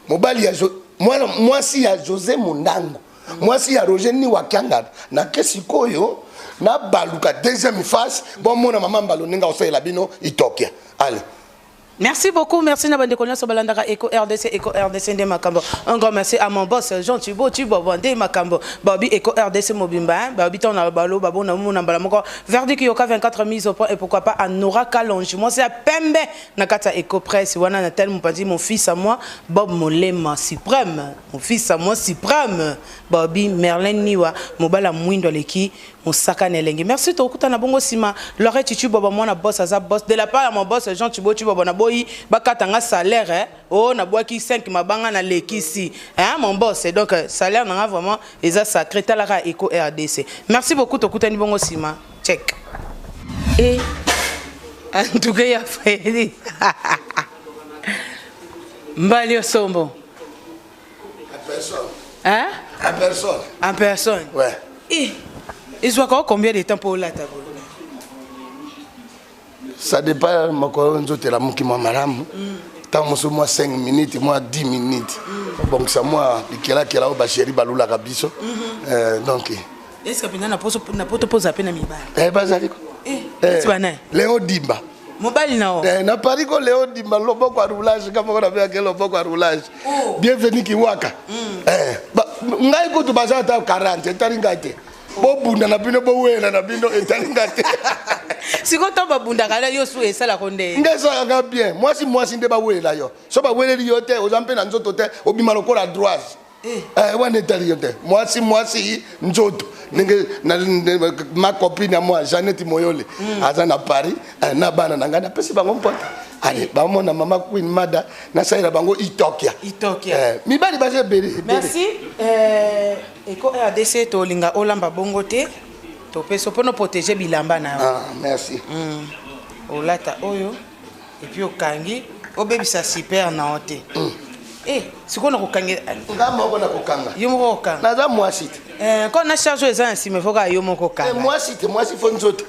Speaker 5: Mobali ya moi si ya José Mundango. Moi si ya Roger ni Wakanga na kesikoyo na baluka deuxième phase bon mona maman Mbalo ninga osela bino itokia. Allez.
Speaker 4: Merci beaucoup, merci na bande connaissance balandaka Eco RDC de Makambo. Un grand merci à mon boss Jean Thibaut Bande Makambo. Babi Eco RDC Mobimba, babi ton na balo babo na mona mbala moko. Verdict yoka 24 mises au point et pourquoi pas à Nora Kalonji. Moi c'est à Pembe na kata Eco Press wana na tel mon pas dit mon fils à moi Bob Molema suprême. Mon fils à moi suprême. Babi Merlin Niwa mobala mwindo leki Mosaka Nelenge. Merci to kuta na bongo sima. Loré Titu Bobo moi na boss aza boss de la part à mon boss Jean Thibaut Bobo na boy bakatanga salaire hein. Oh na bois qui 5 mabanga na leki si hein mon boss et donc salaire na vraiment eza sacré talara Eco RDC. Merci beaucoup to kuta ni bongo sima. Check. Et en tout cas ya Freddy. Mbali Sombo. Hein? En personne.
Speaker 5: Ouais.
Speaker 4: Et ils sont encore combien de temps pour la table?
Speaker 5: Ça dépend mako nzote la muki mwa malamu. Tant moi 5 minutes, moi 10 minutes. Bon ça moi kela ba chéri balula kabiso. Donc
Speaker 4: est-ce que pendant na poto pose peine mi ba?
Speaker 5: Bazali ko. Léo Dimba.
Speaker 4: Mobile nao.
Speaker 5: Na Paris ko Léo Dimba loboko à roulage kama on avait quel loboko à roulage. Bienvenue Kiwaka. Ngai ko to baza ta 40 taringate. Bo bunda na bino bo wena na bino taringate.
Speaker 4: Si ko to ba bunda kala yo su esala konde.
Speaker 5: Ngeza nga bien. Moi si nde ba wela yo. So ba wele yo te o zampe na nzoto te obima lokola droite. Wane tali yo te. Moi si nzoto. Ma copine à moi, Jeannette Moyole, à Paris, na bana na ngana pesi bango mpote. Allez, ba mona mama Queen Mada, na saira bango Itokia. Mi bali baje beri.
Speaker 4: Merci. Eco RDC to linga olamba bongo te. To peso pono protéger bilamba na.
Speaker 5: Ah, merci.
Speaker 4: Olata oyo et puis okangi, obebisa super na ote. Siko na kokanga.
Speaker 5: Ngamo na kokanga.
Speaker 4: Yo moko kokanga.
Speaker 5: Na za mwasi.
Speaker 4: Quand on a chargé les ainsi mais faut que yo moko kokanga.
Speaker 5: Moi si faut nzoto.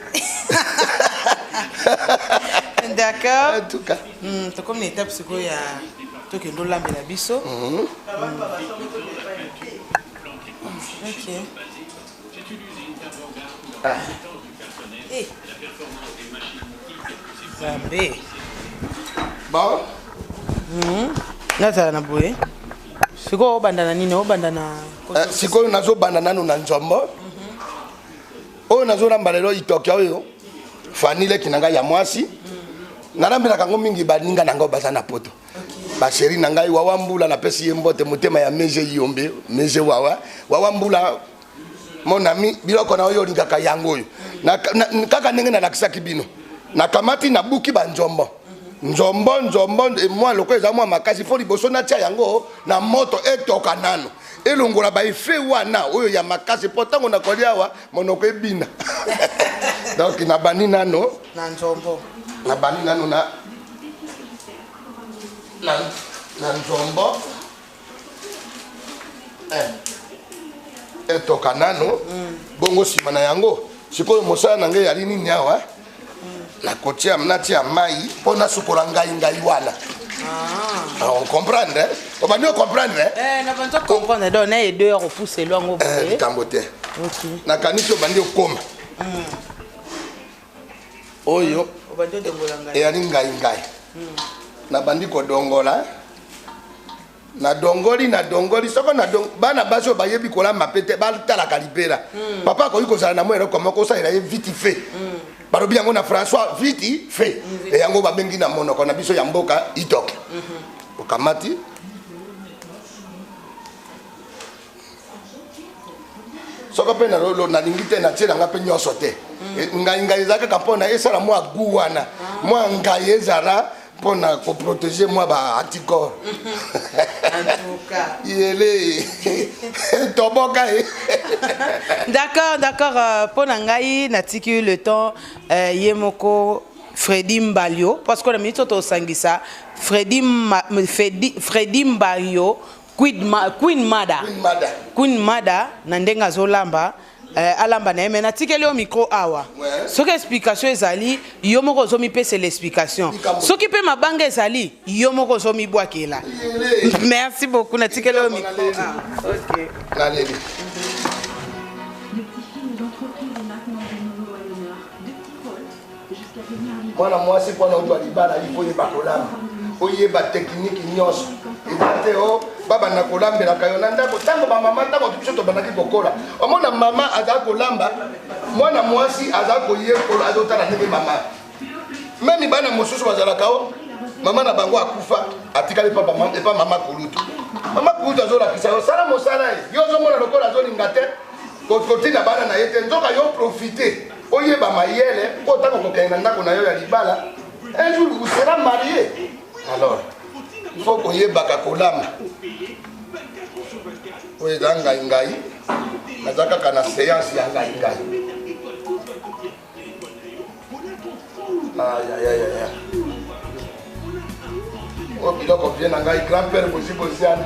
Speaker 4: D'accord.
Speaker 5: En tout cas.
Speaker 4: To comme une étape siko ya to ke ndo lambe la biso. OK. Zambe.
Speaker 5: Bon.
Speaker 4: Nata na boye. Siko obandana nini obandana
Speaker 5: siko nazo bandana no na nzombo. O nazo ramba lelo Itokia oyo. Fanile kinanga ya mwasi. Narambela kango mingi baninga nango bazana poto. ba chéri na ngai wawa mbula na pesi yembote motema ya meje yombe meje wawa mbula mon ami biloko na oyo lingaka yango oyo na kaka ndenge na lakisaki bino na kamati na buki ba njombo moi loko eza mwa makasi fo liboso na tia yango na moto etoka nano elongola ba efe wana oyo ya makasi potango na kolia wa monoko ebina donc na bani nano
Speaker 4: na njombo
Speaker 5: na bani nano na njombo etoka nano bongo sima na yango sikoyo mosala na ngai yali nini awa na kotia mnatia mai pona sukola ngai wana on comprendre on va mieux comprendre
Speaker 4: na bantu comprendre donc na 2 heures pousser loin au
Speaker 5: tambote na kanisi obandi okoma oyo
Speaker 4: obandi dongola ngai
Speaker 5: yali ngai na bandi ko dongola na dongoli soko na bana baso bayebi kola mapete batala kalibera papa ko yuko sala na mwero ko moko sa ila vite fait barobi yango na François vite fait et yango babengi na monoko na biso ya mboka itoke okamati soko pe na lolo na lingite na tshela nga pe nyoso te ngai zaka kapona esala mwa guwana mwa ngai ezara pona ko protéger moi ba anticorps
Speaker 4: en tout cas
Speaker 5: yele toboka
Speaker 4: d'accord pona ngai natiki le temps yemoko Freddy Mbalio parce que la minute to sangisa Freddy Mbalio Queen Mada na ndenga zolamba alamba na yeme natikeli au micro awa soki explication ezali yo moko zomi pese l'explication soki pe mabanga ezali yo moko zomi bwakela merci beaucoup natikeli au micro OK
Speaker 5: naleli mwana mwasi pona utwa libala ifo yeba kolamba oyeba technique nyonso ezate o baba na kolambela kayo na ndako tango ba mama tango biso to banaki kokola omona mama aza kolamba mwana mwasi aza koyekola azotala ndenge mama memi bana mosusu bazalaka o mama na bango akufa atikali pa mama kulutu azolakisa yo sala mosala yo ozomona lokola azolinga te kotina bana na ye te nzoka yo profite oyeba mayele po tango kokende na ndako na yo ya libala un jour vous serez marié alors il faut koyebaka kolamba oyo eza ngai naza kaka na séance ya ngai o biloko vie na ngai grand père bozibosiana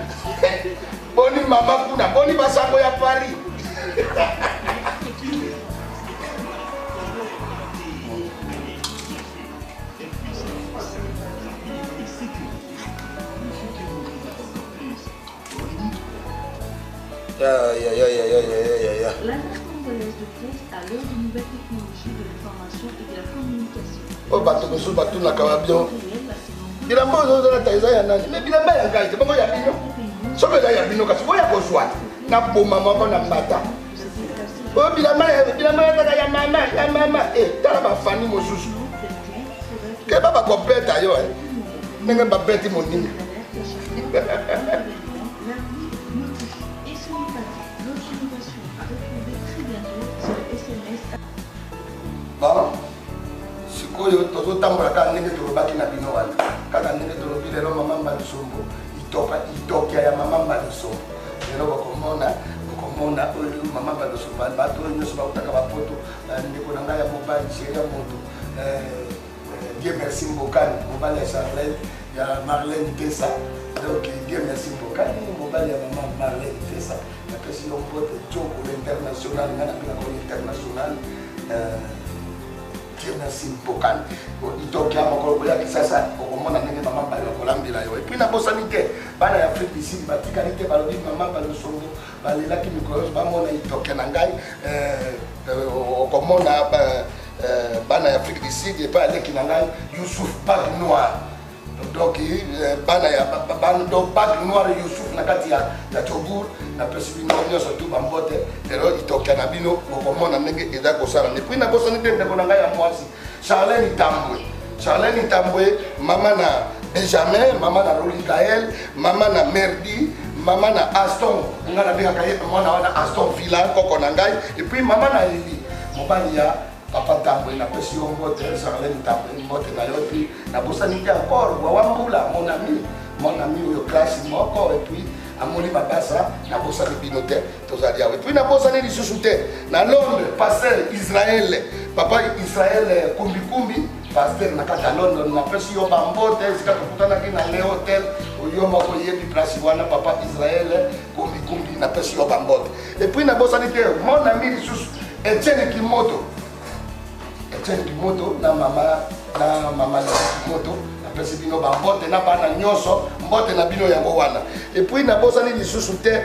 Speaker 5: boni mama kuna boni basango ya Paris
Speaker 8: La congolaise de presse à l'heure de nouvelles technologies de l'information et de la communication.
Speaker 5: Oh, bato mosusu batunaka babio bilamba ozozolata eza ya nani me bilamba ya ngai te bongo ya bino soki eza ya bino kasi boya kozwa na boma moko na mbata oyo bilamba ezaka ya mama tala bafani mosusu keba bakopeta yo ndenge babeti monini bon sikoyo tozotambola kaka ndenge tolobaki na bino wana kaka ndenge tolobi lelo mama Mbalisombo itokia ya mama Mbalisombo lelo bokomona oyo mama Mbalisombo bato oyo nyonso bautaka bapoto ndeko na ngai ya mobali chéri ya moto Dieu merci Mbokani mobali ya Charlène ya Marlène Tessa donc Dieu merci Mbokani mobali ya mama Marlène Tessa napesi yo mbote joko international nga na mpena kolo international Dieu merci Mbokani itokia mokolo ya kisasa okomona ndenge mama Mbali kolambela yo et puis na bosani te bana ya Afrique du Sud batikali te balobi mama Mbalisombo balelaki mikolo bamona itokia na ngai okomona bana ya Afrique du Sud et pas aleki na ngai Youssouf Bague Noir donc bana ya Bague Noir Youssouf na kati ya Togour na pesi bino nyonso tu bambote ero itokia na bino okomona ndenge eza kosala et puis na bosani te ndeko na ngai ya mwasi Charlène Tambwe mama Benjamin, maman na Roli Gaël, maman na Merdi, maman na Aston, nga na benga kaye, maman na Aston Villa, koko na ngai, et puis maman na Eli, mobali ya papa Tambwe na pesi yo mbote, Charlène Tambwe mbote na yo, et puis na bosani te encore, Wawambula, mon ami oyo classe moko, et puis amoni babasa na bosani binote, tozali yawe, et puis na bosani lisusu te, na Londres, pasteur Israël, papa Israël kumbi pasteur na kata London na pesi yo bambote sika tukutana na le hotel oyo moko yebi place wana papa Israël kumbi na pesi yo bambote et puis na bosani te mon ami lisusu Etienne Kimoto na mama Kimoto na pesi bino bambote na bana nyonso mbote na bino yango wana et puis na bosani lisusu te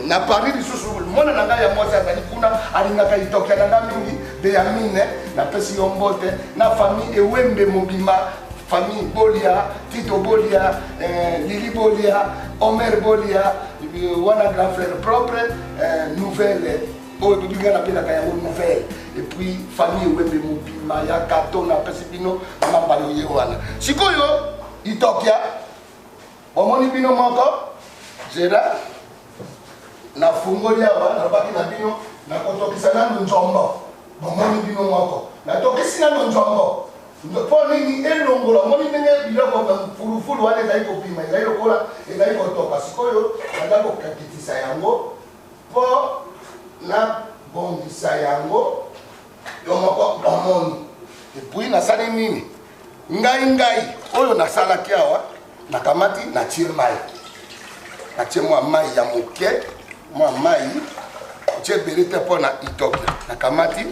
Speaker 5: na Paris lisusu mona na ngai ya mwasi azali kuna alingaka itokya na ngai mingi de ya mine na pesi yo mbote na famille Ewembe Mobimba famille Bolia Tito Bolia Lili Bolia Omer Bolia wana grand frère propre nouvelle oyo bibi na pena kaya nouvelle et puis famille Ewembe Mobimba ya kato na pesi bino mambalo ye wana sikoyo itokya omoni bino moko Gérard na fungoli awa na baki na bino na kotokisa nano nzombo bomoni bino moko na tokisi nano nzombo po nini elongola moni ndenge biloko fulufulu wana ezali kopima ezali lokola ezali kotoka sikoyo naza kokakitisa yango po na bongisa yango yo moko bomoni epui nasali nini ngai oyo nasalaki awa nakamati na tire mai natie mwa mai ya moke mwa mai tie berete mpo na itokya nakamati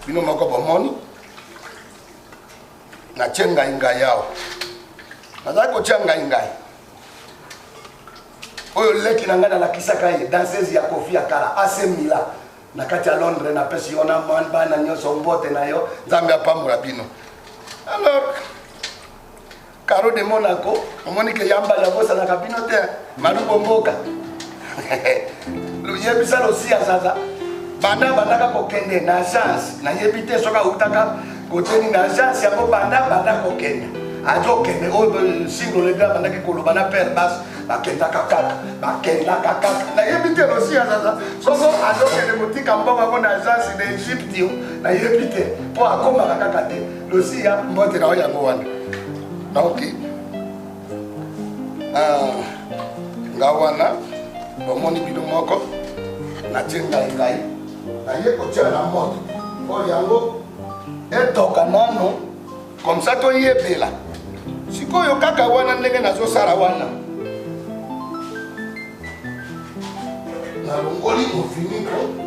Speaker 5: bino moko bomoni natie ngai awa nazali kotia ngai oyo leki na ngai nalakisaka ye danseuse ya Kofi Akala AC Milan na kati ya Londres napesi yo na bana nyonso mbote na yo nzambe apambola bino alors Caro de Monaco omoni ke yamba la bosa na kabino te maluko mboka lo yebisa lo si azaza banda kokende na agence na yebite soka utaka koteni na agence yango banda kokende ajo kende o single le gars banda ke koloba na père basse bakenda kakaka na yebite lo si azaza soko ajo kende motika mbongo ko na agence de Egypte na yebite po akoma kakaka te lo si ya mbote na yango wana donc ngawana bomoni bino moko natie ngai naye kotia na moto oyo yango etoka nano comme ça toyebela sikoyo kaka wana ndenge nazosala wana nalongoli mofiniko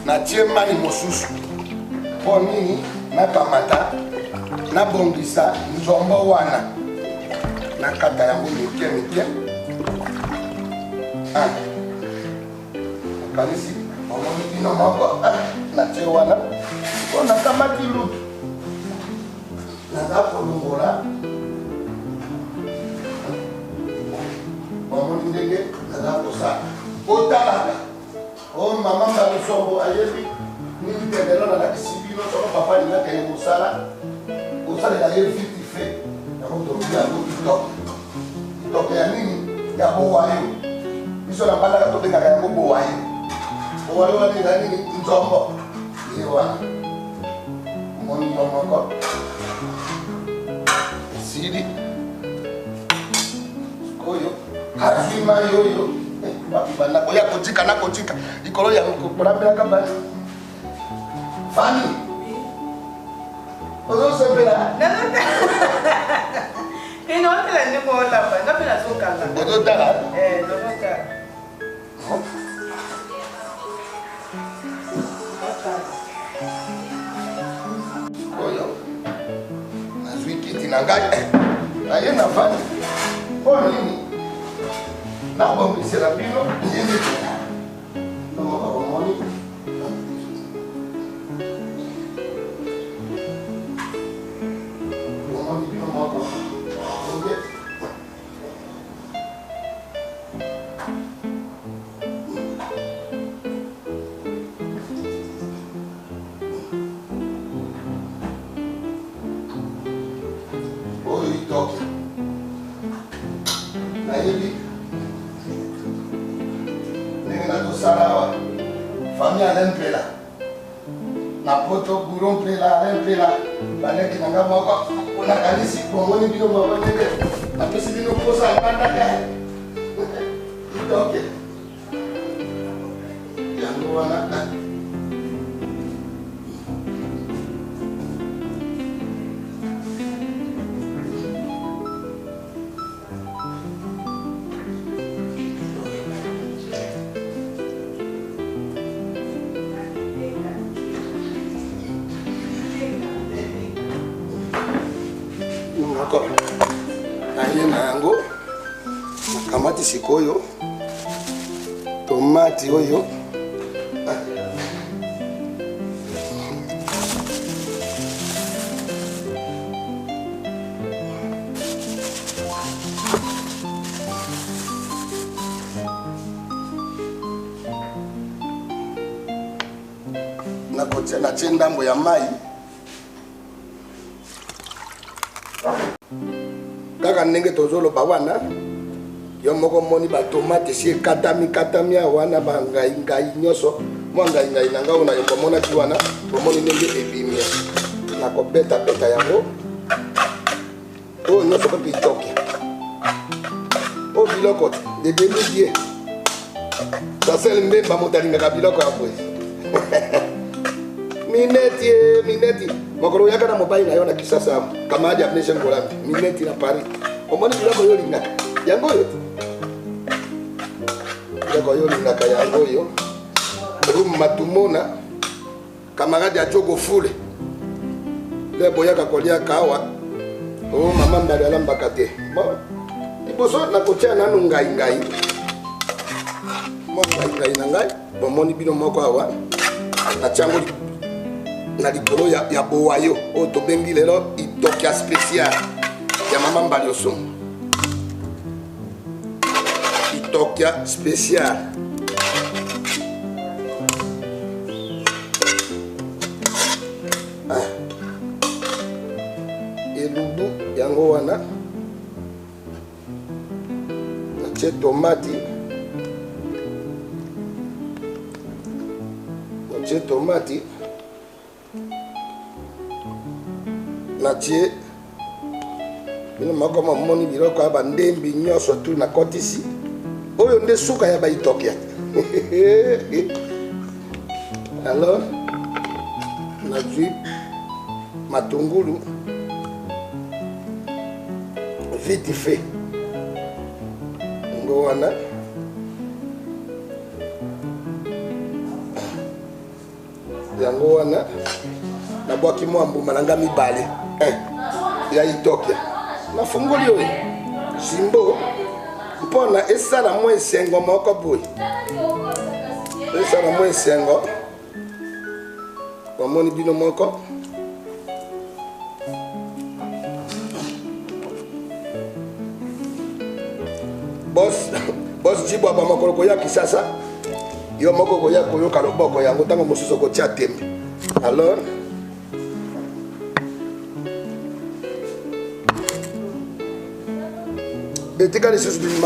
Speaker 5: natie mai mosusu mpo nini nakamata nabongisa nzombo wana nakata yango mike nakanisi omoni bino moko natie wana mpo nakamati lutu naza kolongola omoni ndenge naza kosala otalaka o mama Mbalusombo ayebi nini te lelo nalakisi bino soko papa alingaka ye mosala osalela ye vite fait yango tobi yango itoke ya nini ya bowayo biso na mbandaka tobengaka yango bowayo wana eza nini nzombo ye wana moni yo moko esili sikoyo azima yoyo oya kotika nakotika likolo ya kolambelaka bani fani ozosepela
Speaker 4: inotela ndenge olamba nga mpe nazokanga
Speaker 5: ozotala
Speaker 4: nazotala
Speaker 5: oyo nazwi kiti na ngai naye na fani mpo nini nabongisela bino yende omoni bino moko moto buron pela pela baleki nanga moko ona kanisi bomoni bino moko ndenge apesi bino posa nganda ka donc yango wana aye na yango nakamati sikoyo tomati oyo natie ndambo ya mai kaka ndenge tozoloba wana yo moko moni batomate si ekatami wana bangai nyonso mwa ngai na nga ona yokomonaki wana bomoni ndenge ebimi nakobeta yango oyo nyonso mpe itoke o biloko debemi die basele mbemba moto alingaka biloko ya boye mineti mokolo oyaka na mobali na yo na kisasa kamadi abnese ngolambi mineti na paris omoni biloko yo olingaka yango oyo biloko yo olingaka yango oyo matumona kamaradi ajogo fule nde boyaka koliaka awa o mama mbali alambaka te liboso nakotia nanu ngai na ngai bomoni bino moko awa natiango na likolo ya bowayo oyo tobengi lelo itokia spécial ya mama mbali osungu itokia spécial elubu yango wana natie tomati natie bino moko momoni biloko ya bandembi nyonso tu nakotisi oyo nde suka ya baitokia alors nazwi matungulu vite fait ngo wana yango wana nabwaki mwa mbuma nanga mibale ya itokia nafungoli oyo simbo mpona esala mwa esengo moko boye esala mwa esengo bamoni bino moko bos jibwa bamakolo koya kisasa yo moko koya koyoka loboko yango ntango mosusu kotia tembe alors betika lisusu bini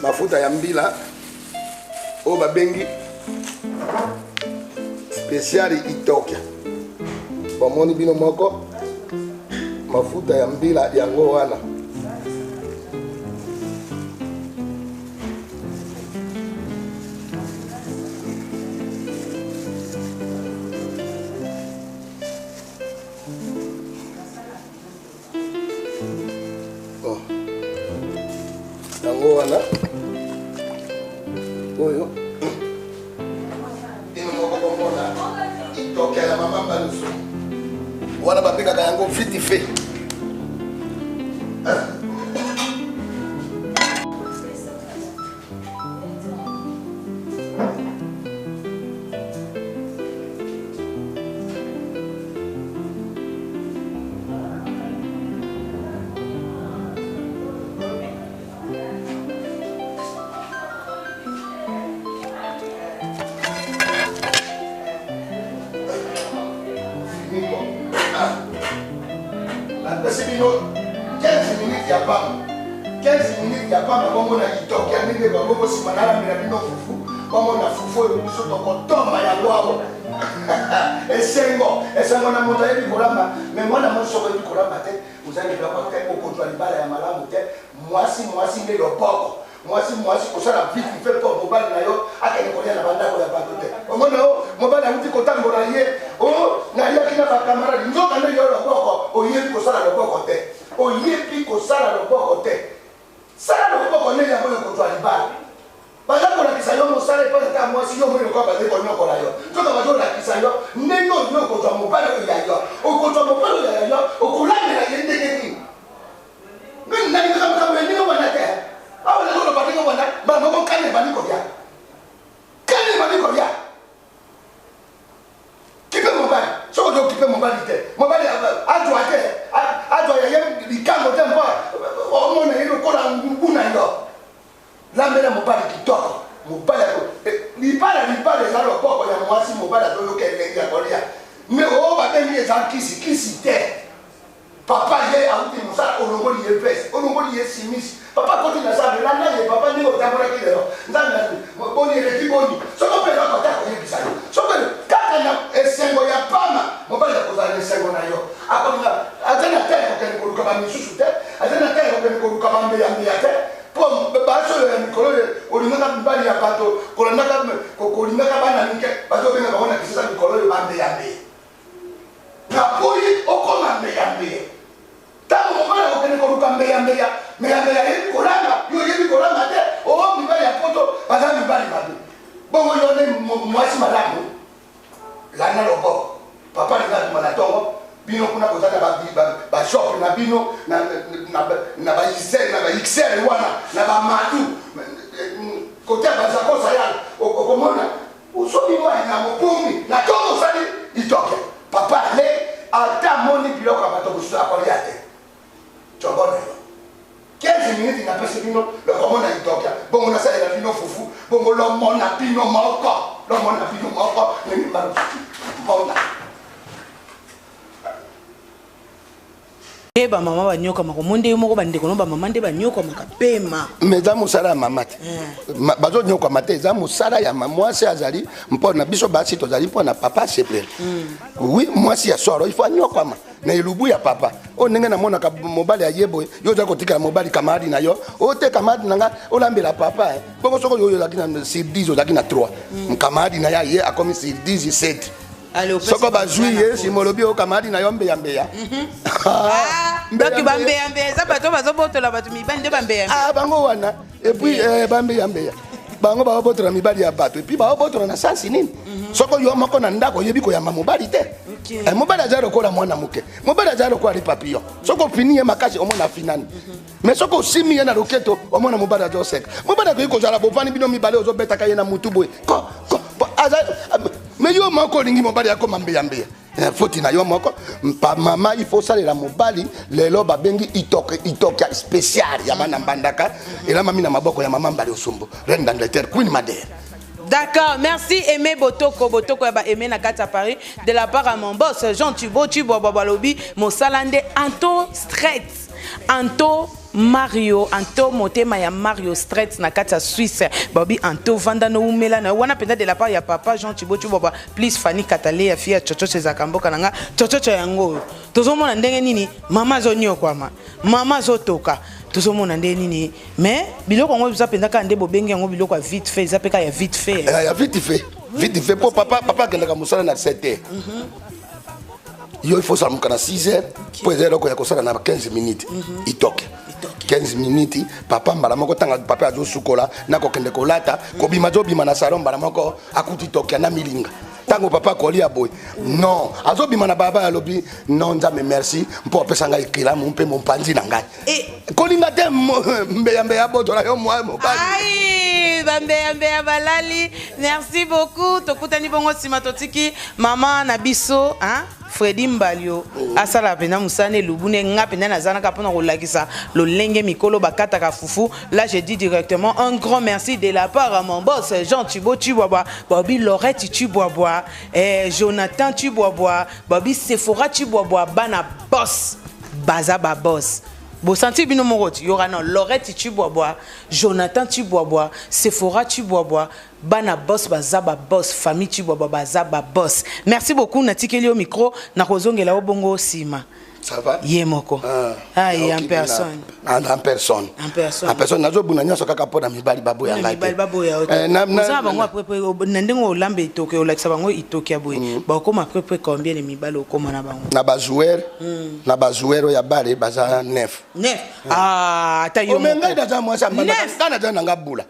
Speaker 5: mafuta ya mbila oyo babengi spécial itokia bamoni bino moko mafuta ya mbila yango wana wana oyo ino moko komona itokia ya mama mbalusu wana babengaka yango vite fait napesi bino 15 minutes ya pamba 15 minutes ya pamba bongo na itokia ndenge bango nsima nalamela bino fufu bongo na fufu oyo biso tokotomba yango awa esengo na moto ayebi kolamba mais mwana mwasi soko yebi kolamba te ozangi biloko te okozwa libala ya malamu te mwasi nde loboko mwasi kosala vite fait mpo mobali na yo akende kolia na bandako ya bato te omona o mobali awuti kotambola ye o naliaki na bakamaradi nzoka nde yo loboko oyebi kosala loboko te oyebi kosala loboko te sala loboko nde yango yo kozwa libala baza kolakisa yo mosala epona ta mwasi yo moyo kwa baze konyokola yo soka bazolakisa yo ndenge oyo okozwa mobali oyo ya yo okozwa mobali oyo ya yo okolandela ye ndenge nini nalingaka ndenge wana te awa nazoloba ndenge wana bamoko kane bali kolia kipe mobali soko ozo kipe mobali te mobali azwa te azwa ya ye likango te mpo omona ye lokola ngubu na yo lambela mobali kitoko mobali libala eza loboko ya mwasi mobali azoyoka elengi ya kolia me o babengi eza kisi te papa ye awuti mosala olongoli ye vese olongoli ye simisi papa koti na sabe landa ye papa ndenge otambolaki lelo nzambe boni eleki boni soko mpe nakota koyebisa yo soko kaka na esengo ya pama mobali akozala na esengo na yo akolinga aza na tere kokende koluka bamisusu te aza na tere kokende koluka bambeya te po baso ya mikolo olingaka mibali ya bato kolingaka bana mike bazobenga bango na kisisa mikolo oyo bambeyambeya napoyi okoma mbeyambeya ntango mobali akokende koluka mbeyambeya yebi kolanga yo yebi kolanga te oo mibali ya poto baza mibali mabe bongo yo nde mwasi malamu landa loboko papa linga na tongo bino kuna kozala bashop na bino na baXL wana na bamatu kote bazakosa ya okomona usobi wana mopumi na tongo osali itoke papa ale ata moni biloko ya bato mosusu akolia te tobona yo 15 minutes napesi bino lokomona itoke bongo nasalela bino fufu bongo lomona bino moko mbona
Speaker 4: ba mama banyoka mako monde yo moko bandeko no ba mama nde banyoka makapema
Speaker 5: mais za musala ya mama te bazo nyoka mate za musala ya mwasi azali mpona biso basi tozali mpona papa seple oui mwasi ya soro il faut nyoka ma na ilubu ya papa o ndenge na mona ka mobali ya yebo yo za kotika mobali kamadi na yo o te kamadi nanga o lambela papa bongo soko yo zaki na sur 10 zaki na 3 kamadi na ya ye akomi sur 10 7 soko bajuye simolobi o kamadi na yo mbeya
Speaker 4: donc bambeya za bato bazobotola bato mibande bambeya
Speaker 5: bango wana et puis bambeya bango baobotola mibali ya bato et puis baobotola na sansi nini soko yo moko na ndako yebi koyamba mobali te mobali aza lokola mwana moke mobali aza lokola lipapillon soko fini ye makasi omona finani mais soko osimi ye na loketo omona mobali aza oseka mobali akoki kozala bovani bino mibale ozobetaka ye na mutu boye mais yo moko olingi mobali akoma mbeya foti na yo moko mama il faut salela mobali lelo babengi itoke spécial ya bana mbandaka ela mami na maboko ya mama mbali osumbu reine d'Angleterre Queen Madère.
Speaker 4: D'accord, merci Aimé Botoko yaba Aimé na kata Paris de la part à mon boss Jean Tubo Balobi Mosalande Anto Stretz Anto Mario Anto motema ya Mario Stretz na kata Suisse Bobby Anto vanda no umela na wana penda de la part ya papa Jean Tubo please Fanny Katale ya fia chocho Zakamboka nanga chocho yango tozomona ndenge nini mama zonyo kwama mama zotoka tozomona ndenge nini mais biloko ngo biza penda ka nde bobengi yango biloko ya vite fait za peka ya vite fait
Speaker 5: ya vite fait pour papa kendaka musala na 7h yo il faut ça mukana 6h pour ezero ko ya kosala na 15 minutes itoke 15 minutes papa mbala moko tanga papa azo sukola na ko kende kolata ko bima zo bima na salon mbala moko akuti tokia na milinga tango papa kolia boy non azo bima na baba ya lobi non nzambe merci mpo pesa ngai kilamu mpe mompanzi na ngai kolinga te mbeya botola yo mwa mobali
Speaker 4: ai bambeya balali merci beaucoup tokutani bongo sima totiki mama na biso hein Freddy Mbalio asala pena musane lubune nga pena nazana ka pona kolakisa lolenge mikolo bakata ka fufu là je dis directement un grand merci de la part à mon boss Jean Tubo Bobby Lorette Tubois Jonathan Tubois Bobby Sephora Tubois bana boss bazaba boss Bosanti bino moroti yorana Lorette Tubois Jonathan Tubois Sephora Tubois bana boss bazaba boss famille Chibwabwa bazaba boss. Merci beaucoup natikeli au micro na kozongela obongo sima.
Speaker 5: Ça va?
Speaker 4: Yemoko. Ah, en personne.
Speaker 5: En personne.
Speaker 4: En personne.
Speaker 5: En personne. Nazo bunanya soka pona mibali babo ya ngai.
Speaker 4: Mibali babo ya oto. Za bango après nandengo lambe itoke olakisa bango itoke aboy. Ba koma après combien de mibali okoma na bango?
Speaker 5: Na ba joueur. Na ba joueur ya bale baza 9.
Speaker 4: 9. Ah, ta yo.
Speaker 5: Omenga daza mwasa mbandaka. Kana daza nga bula.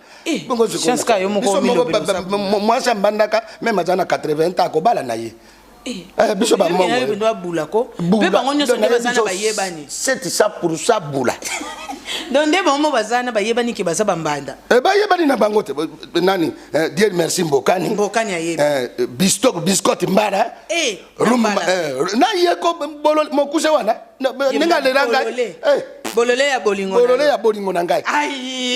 Speaker 4: Bongo ziko. Chance ka yo moko milo.
Speaker 5: Mwasa mbandaka même azana 80 ans ko bala na ye. Biso ba mongo.
Speaker 4: Ndo bula ko. Pe bango nyoso nde bazana bayebani.
Speaker 5: 700% bula.
Speaker 4: Donde bango bazana bayebani ke bazaba mbanda.
Speaker 5: Bayebani na bango te nani Dieu merci Mbokani.
Speaker 4: Mbokani ayebe.
Speaker 5: Biscuit mbara. Ruma na yeko bolo mokuse wana. Ninga leranga.
Speaker 4: Bolole ya bolingo.
Speaker 5: Bolole ya bolingo na ngai.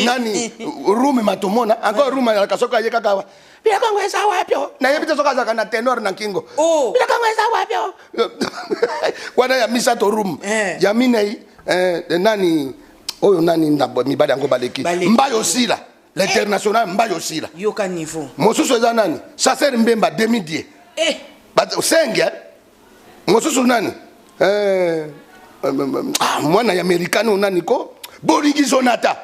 Speaker 5: Nani rume matomona encore rume ya kasoka yeka kawa. Bila kangwe sa wapyo. Na yebita soka zaka na tenor na kingo. Bila kangwe sa wapyo. Wana ya misa to room. Ya minei nani oyo nani na mibali yango baleki. Mbayo sila. L'international Mbayo sila.
Speaker 4: Yoka niveau.
Speaker 5: Mosusu eza nani? Chasseur Mbemba demi-die. Senge. Mosusu nani? Mwana ya Americano nani ko? Boringi Zonata.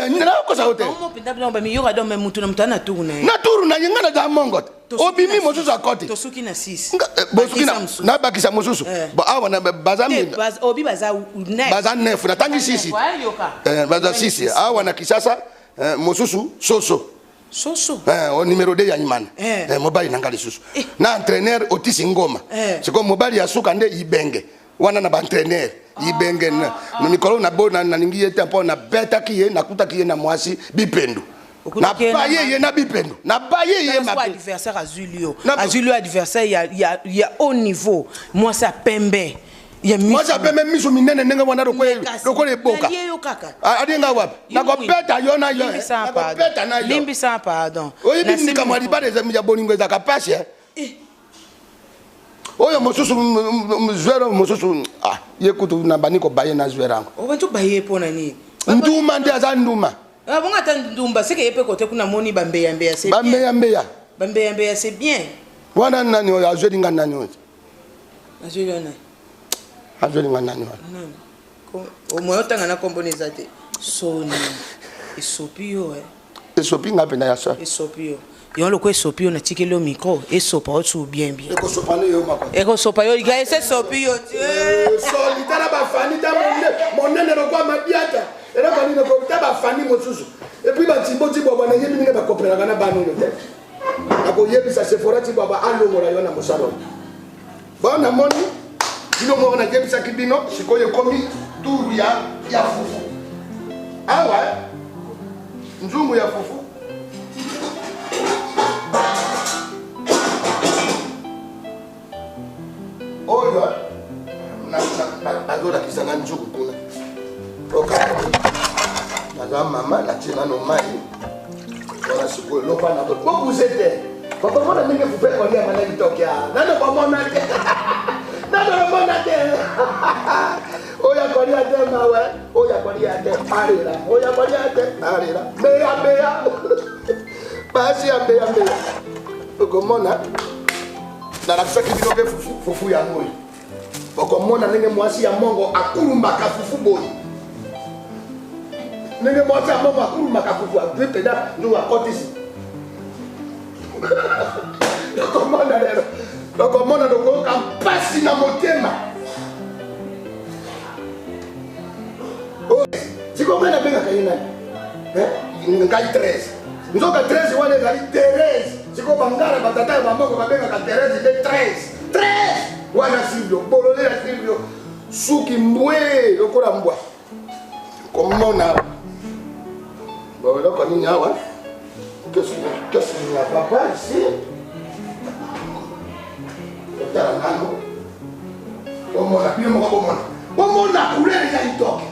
Speaker 5: Nina ko sa hotel.
Speaker 4: Omo pinda bino ba mi yoka do me mutu na mutana tourna.
Speaker 5: Na tourna ngana da mongot. Obimi mosusu akoti.
Speaker 4: Tosuki na 6.
Speaker 5: Bosuki na bakisa mosusu. Ba awa na bazami.
Speaker 4: Obi baza 9.
Speaker 5: Baza 9 na tangi 6. Baza 6. Awa na Kisasa mosusu soso.
Speaker 4: Soso.
Speaker 5: Au numéro 2 ya Imana. Mobali nangali susu. Na entraîneur Otis Ngoma. C'est comme mobali ya suka nde Ibenge. Wana na ba entraîneur Ibenge na mikolo na bona na ningi yete mpo na beta kiye na kuta kiye na mwasi bipendu. Na baye ye na bipendu. Na baye ye ma
Speaker 4: adversaire Azulio. Azulio adversaire ya haut niveau. Moi ça pembe.
Speaker 5: Moi ça pembe miso minene nenga wana roko le boka. Adinga wapi? Na ko beta yo na yo. Na ko beta na yo.
Speaker 4: Limbi sans pardon.
Speaker 5: Oyi bindi kama libare za ya bolingo za kapasi. Oyo mosusu mzwero mosusu yekutu na baniko baye na zwerango.
Speaker 4: Obantu baye pona ni.
Speaker 5: Nduma ndi aza nduma.
Speaker 4: Bonga ta ndumba c'est que yepe kote kuna moni bambeya mbeya c'est bien.
Speaker 5: Bambeya mbeya.
Speaker 4: Bambeya mbeya c'est bien.
Speaker 5: Wana nani oyo azweringa nani oyo?
Speaker 4: Azweringa nani?
Speaker 5: Azweringa nani
Speaker 4: oyo? Ko o moyo tanga na komboneza te. Soni. Esopio
Speaker 5: Esopi ngapi na ya so?
Speaker 4: Esopio. Yon le quoi sopio na tikelo micro et sopa au bien.
Speaker 5: Eko sopa ne yo mako.
Speaker 4: Eko sopa yo gars c'est sopio.
Speaker 5: Solitaire ba fani ta monene ro kwa mabiata. Era ba ni ko ta ba fani mosusu. Et puis ba timbo baba na yebi ninga ba kopela kana ba no te. Ako yebi sa Sephora baba alo ngora yo na mosalo. Bona moni dino mo na yebi sa kibino sikoye komi turu ya fufu. Awa nzungu ya fufu. Oyo na dola kisanga njuku kuna. Roka. Na mama la tina no mai. Wana siku lopa na do. Boku zete. Papa mona ninge fupe kwa dia mana kitokea. Nano kwa mona te. Nano mona te. Oya kwa dia te mawe. Oya kwa dia te arira. Oya kwa dia te arira. Beya. Basi ya beya. Oko mona. Na la feki bino ke fufu ya moi. Boko mona nenge mwasi ya mongo akurumba ka fufu boy. Nenge mwasi ya mongo akurumba ka fufu a peda ndo akotisi. Boko mona ndo ko kampasi na motema. Oh, siko mena benga kayena. Ngai 13. Nzoka 13 wana ngai 13. Siko bangara batata ya mamboko babenga ka Terezi de 13. 13 wana Silvio bolole ya Silvio suki mbwe lokola mbwa komona bawela kwa nini hawa kesi ni ya papa ici tala nano omona pile moko omona couleur ya itoke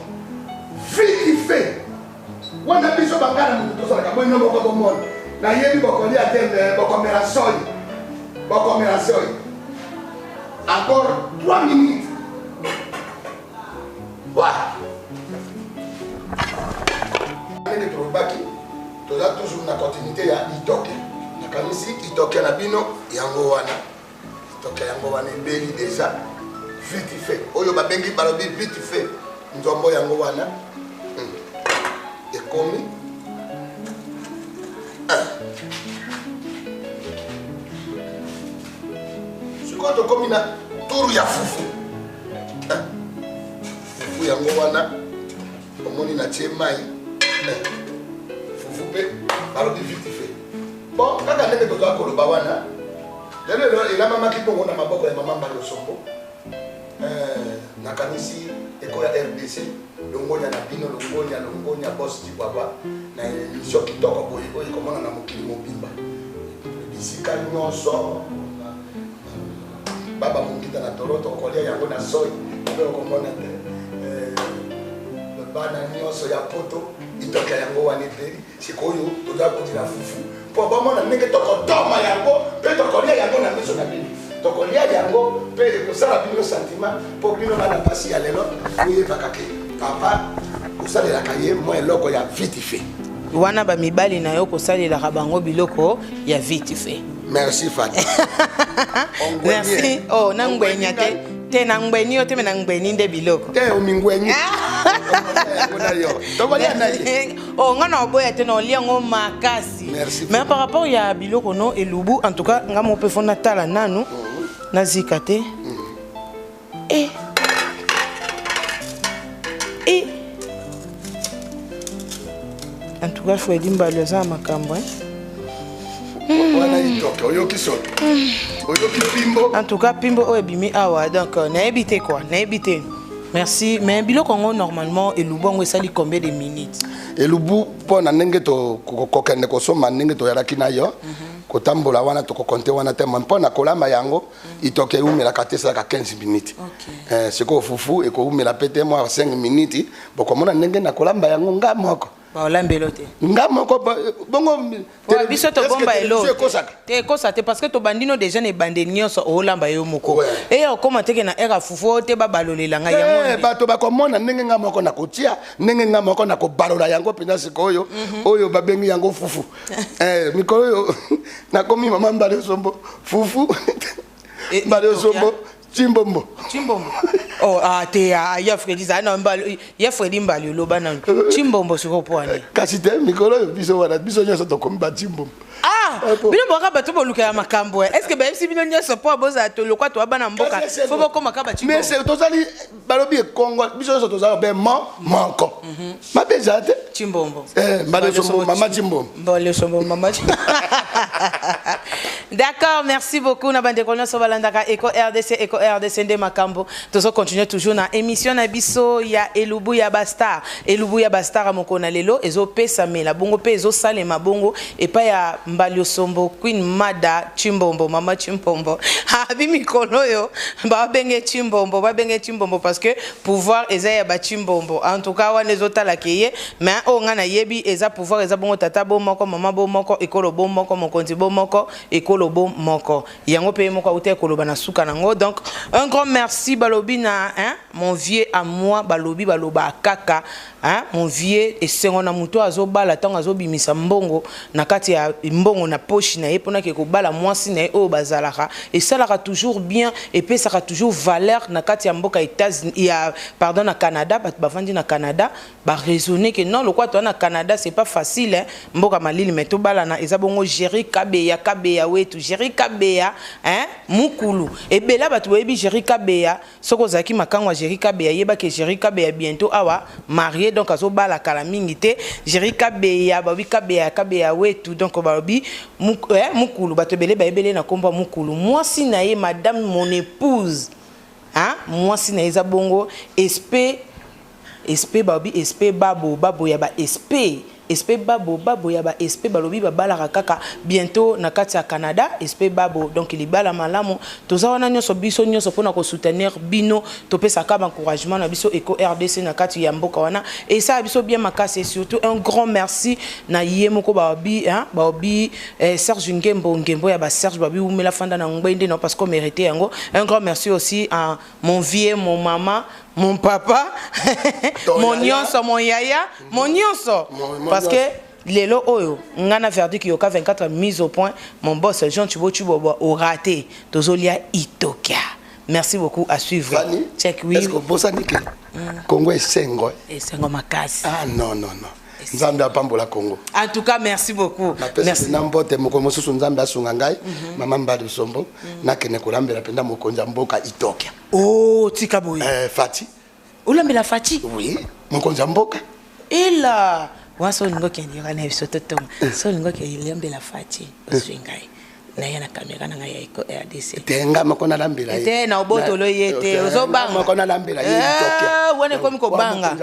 Speaker 5: fiti fe wana biso bangara mutu tosala ka boino moko omona na yebi bokoli atende bokomera soy. Encore 3 minutes. Voilà. toza toujours na continuité ya itoke nakanisi itoke na bino yango wana itoke yango wana ebeli déjà vite fait oyo babengi balobi vite fait nzombo yango wana ekomi sikoyo tokomi na turu ya fufu fufu yango wana omoni na tie mai fufu mpe balobi vite fait bon kaka ndenge tozoa koloba wana lelo elamamaki bongo na maboko ya mama Mbala Osombo nakanisi eko ya RDC longonya na bino longonya boss Chibwabwa na émission kitoko boye oyo ekomona na mokili mobimba bisika nyonso baba mongita na Toronto kolia yango na soy oyo okomona te bana nyonso ya poto itoka yango wana epeli sikoyo toza kodila fufu po bomona ndenge tokotoma yango mpe tokolia yango na miso na bino tokolia yango mpe ekosala bino sentiment mpo bino bana pasi ya lelo oyebaka ke papa osalelaka ye mwa eloko ya vite fait
Speaker 4: wana bamibali na yo kosalelaka bango biloko ya vite fait.
Speaker 5: Merci Fati.
Speaker 4: Merci. Oh nangwenya te nangweni yo te me nangweni nde biloko
Speaker 5: te o mingweni
Speaker 4: oh ngana oboya te no liango makasi.
Speaker 5: Merci.
Speaker 4: Mais par rapport ya biloko no elubu en tout cas ngamo pe fona tala nanu nazika te en tout cas faut dire mbalo za makambo en tout cas pimbo o ebimi awa donc na ebité quoi na ebité. Merci mais biloko ngo normalement elubu ngo esali combien de minutes
Speaker 5: elubu pona ndenge to kokende kosoma ndenge to yaraki na yo kotambola wana to kokonte wana te mpona kolamba yango itoke umela katesa ka 15 minutes siko fufu eko umela pete mo 5 minutes bokomona ndenge na kolamba yango ngamoko
Speaker 4: ba olambelo te
Speaker 5: ngamoko bongo
Speaker 4: biso to bomba elo te kosa te parce que to bandino déjà ne bande nyonso olamba yo moko et okoma teke na era fufu te ba balolela nga yango
Speaker 5: bato bakomona ndenge ngamoko na kotia ndenge ngamoko na kobalola yango pena sikoyo oyo babengi yango fufu mikolo yo nakomi mama Mbala Osombo fufu Mbala Osombo Chimbombo.
Speaker 4: Oh, te ya Fredi za na Mbala ya Fredi Mbala loba na Chimbombo siko poane.
Speaker 5: Kasi te mikolo yo biso wana biso nyoso to komba Chimbombo.
Speaker 4: Bino boka bato boluka ya makambo. Est-ce que ba si bino nyoso po boza to lokwa to abana mboka fo boko makaba Chimbombo.
Speaker 5: Mais c'est tozali balobi Congo biso nyoso tozala ben manko. Ma beja te
Speaker 4: Chimbombo.
Speaker 5: Mbala Osombo mama Chimbombo.
Speaker 4: Mbala Osombo mama. D'accord, merci beaucoup na bande kolon so balandaka Eco RDC Ndé Makambo. Tozo continuer toujours na émission na biso ya elubu ya bastar. Elubu ya bastar mokona lelo ezo pesa mela bongo pe ezo sale mabongo et pa ya Mbala Osombo Queen Mada Chimbombo mama Chimbombo. Abi mikolo yo ba benge Chimbombo parce que pouvoir eza ya ba Chimbombo. En tout cas wana ezo tala keye mais o ngana yebi eza pouvoir eza bongo tata bo moko mama bo moko ekolo bo moko mokonzi bo moko ekolo bo moko yango pe moko uté ekolo bana suka nango. Donc un grand merci balobi na mon vieux à moi balobi baloba kaka mon vieux et sengona muto azobala tanga azobimisa mbongo na kati ya mbongo na poche na ye pona ke ko bala mwasi na o bazalaka et ça la toujours bien et puis ça a toujours valeur na kati ya mboka États-Unis ya pardon na Canada bavandi na Canada ba raisonner que non le quoi toi na Canada c'est pas facile mboka malili mais to bala na ezabongo gérer kabeya wetu gérer kabeya mukulu et bela batu webi gérer kabeya soko zaki makangwa gérer kabeya yeba ke gérer kabeya bientôt awa marié donc azobala kala mingi te gérer kabeya babi kabeya wetu donc babi mukulu batu bele ba ebele na komba mukulu moi si na ye madame mon épouse moi si na eza bongo SP babi SP babo ya ba SP babo ya ba SP balobi babala kaka bientôt na kati ya Canada SP babo donc il bala malamu toza wana nyoso biso nyoso pona ko soutenir bino to pesa ka encouragement na biso Eco RDC na kati ya mboka wana et ça biso bien makasi et surtout un grand merci na yemoko babi Serge Ngembo ya ba Serge babi umela fanda na ngwende non parce qu'on méritait yango. Un grand merci aussi à mon vieux mon maman mon papa mon nyonso mon yaya mon nyonso parce que Lelo oyo, ngana verdict yoka 24 mise au point. Mon boss Jean Tubo au raté. Tozolia Itokia. Merci beaucoup à suivre.
Speaker 5: Fanny,
Speaker 4: check oui.
Speaker 5: est-ce que vous savez que Congo est Sengo?
Speaker 4: Et Sengo Makasi.
Speaker 5: Ah non, non, non. Nzambe apambola Congo.
Speaker 4: En tout cas, merci beaucoup.
Speaker 5: Merci. Nambote mokomoso Nzambe asungangai, mama mbadu sombo, na kene kolambela penda mokonza mboka Itokia.
Speaker 4: Oh, tika boy.
Speaker 5: Fati.
Speaker 4: Olambela Fati?
Speaker 5: Oui, mokonza mboka.
Speaker 4: Ela. Waso lingo kendira na biso totonga. So lingo kendira Fati oswingai. Na yana kamera na ngai iko RDC.
Speaker 5: Tenga makona lambela.
Speaker 4: Ete na obotolo yete ozobanga.
Speaker 5: Makona lambela Itokia.
Speaker 4: Wone komi ko banga.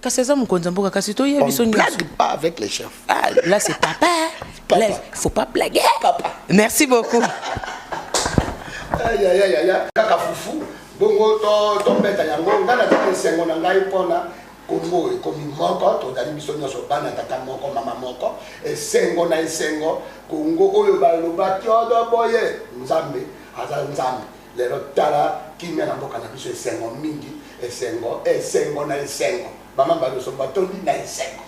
Speaker 4: Kasi eza mukonza mboka kasi to yebi so
Speaker 5: blague pas avec les chefs.
Speaker 4: Ah, là c'est papa. Là, faut pas blaguer. Papa. Merci beaucoup.
Speaker 5: Aïe aïe aïe aïe. Kaka fufu. Bongo to mbeta yango ngana te sengo na ngai pona Congo ekomi moko tozali biso nyonso bana tata moko mama moko esengo na esengo Congo oyo balobaki odo boye nzambe aza nzambe lelo tala kimia na mboka na biso esengo mingi esengo na esengo mama baloso batondi na esengo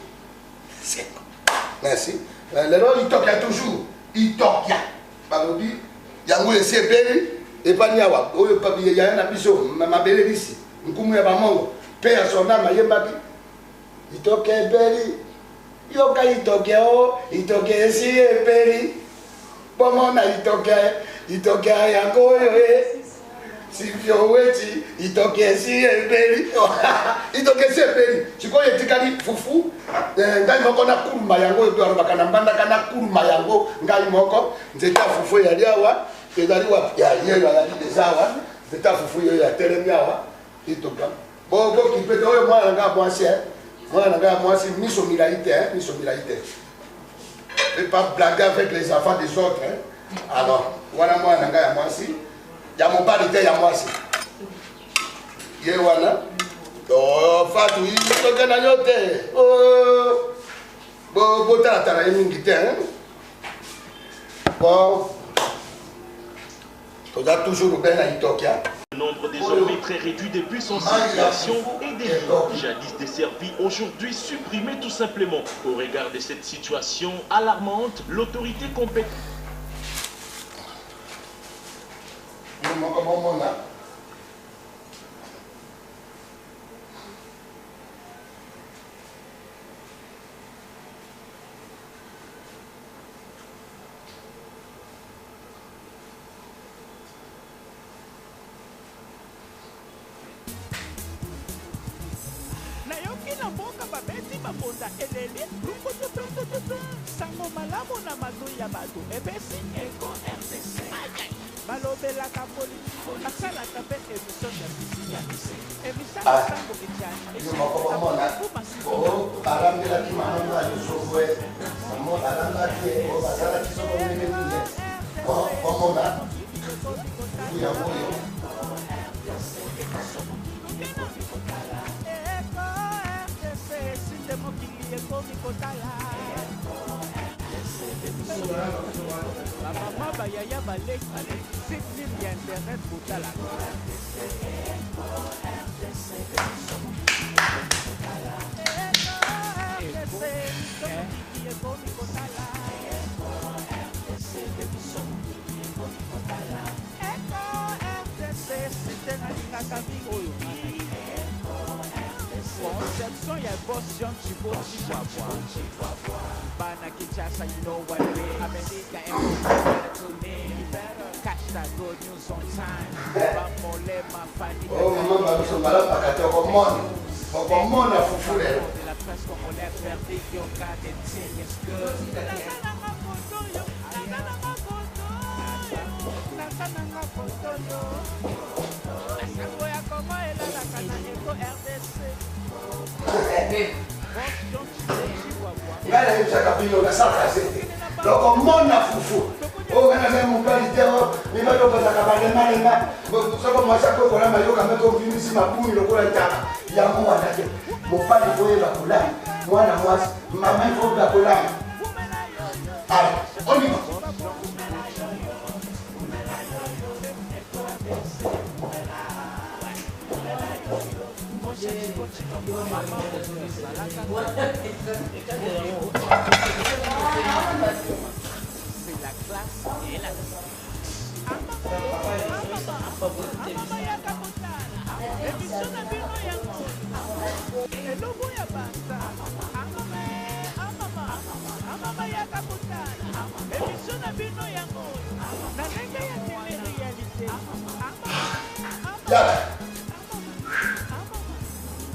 Speaker 5: merci lelo Itokia toujours Itokia balobi yango esi ebeli epani awa oyo papi ya na biso mabele bisi nkumu ya bamongo pe ya sona mayembaki Itokia ebeli yoka Itokia o Itokia esi ebeli pomona Itokia yango oyo Sivyo weti Itokia esi ebeli Itokia esi ebeli sikoyo etikali fufu ngai moko na kuluma yango eto arobaka na mbanda kana kuluma yango ngai moko nzeta fufu ya liawa ezali wa ya yeyo ya lizawa nzeta fufu yo ya telemiawa Itokia bo kipete oyo mwana nga mwasi miso milaite et pas blaguer avec les enfants des autres alors wana mwana nga ya mwasi ya mobali te ya mwasi ye wana fatu Itokia na yote bo tala ye mingi te bon toza toujours bien na Itokia.
Speaker 7: Le nombre désormais très réduit des bus en circulation et des lignes jadis desservis, aujourd'hui supprimés tout simplement. Au regard de cette situation alarmante, l'autorité compétente.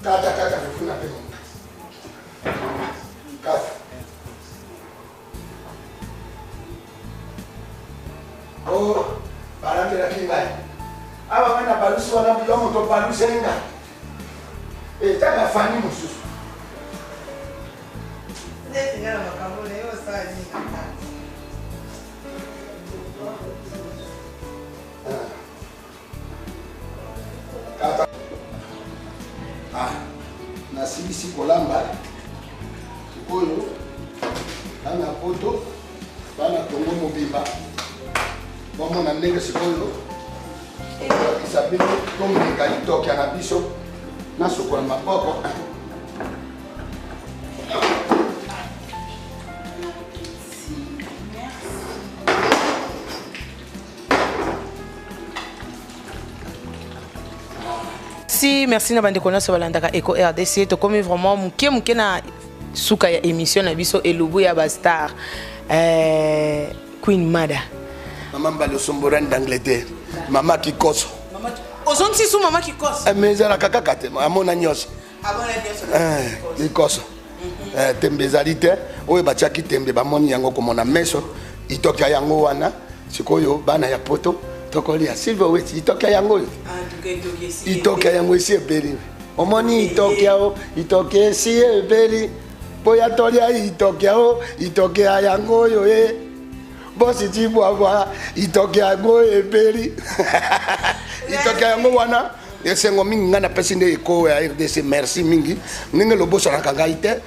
Speaker 5: Kata, funa pe. Kata. Oh, barang kira kingai. Aba wana balusi wana bilomo to balusi nga. Tanga fani mususu.
Speaker 9: Ngara makambo leo saa ni kata.
Speaker 5: Kata. Nasilisi kolamba. Sikoyo. Bana poto. Bana tongo mobimba. Bomo na ndenge sikoyo. Isabili tomika itoki na biso. Nasukola maboko.
Speaker 4: Merci na bande kona so balandaka Eco RDC to komi vraiment muke na suka ya émission na biso elubu ya ba star Queen Mada
Speaker 5: Maman Mbalo Somboran d'Angleterre Mama Kikoso
Speaker 4: Ozonti su Mama Kikoso
Speaker 5: Mezala kaka kate amona nyos Kikoso tembezalite oyo bachaki tembe bamoni yango komona meso itokia yango wana sikoyo bana ya poto tokolia silver weight itokia yango itokia yango isi ebeli omoni itokia isi ebeli boya tolia itokia yango yo bosi tibwa itokia yango ebeli itokia yango wana esengo mingi ngana pesinde eko ya RDC merci mingi ninge loboso na kangaite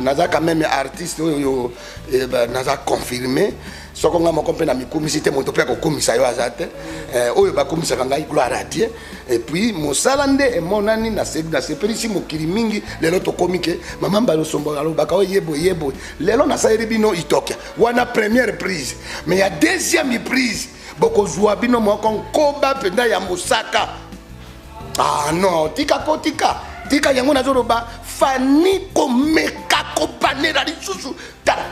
Speaker 5: naza quand même artiste yo naza confirmé soko nga mokompe na mikumisi te moto pe ko komisa yo azate oyo ba komisa kangai gloire à Dieu et puis mosala nde emonani na sepelisi mokili mingi lelo to komike Mama Mbalo Sombola lo baka yebo lelo na sairi bino itokia wana première prise mais ya deuxième prise boko zwa bino moko nkoba penda ya mosaka non tika yango na zoroba fani ko meka ko panera lisusu tala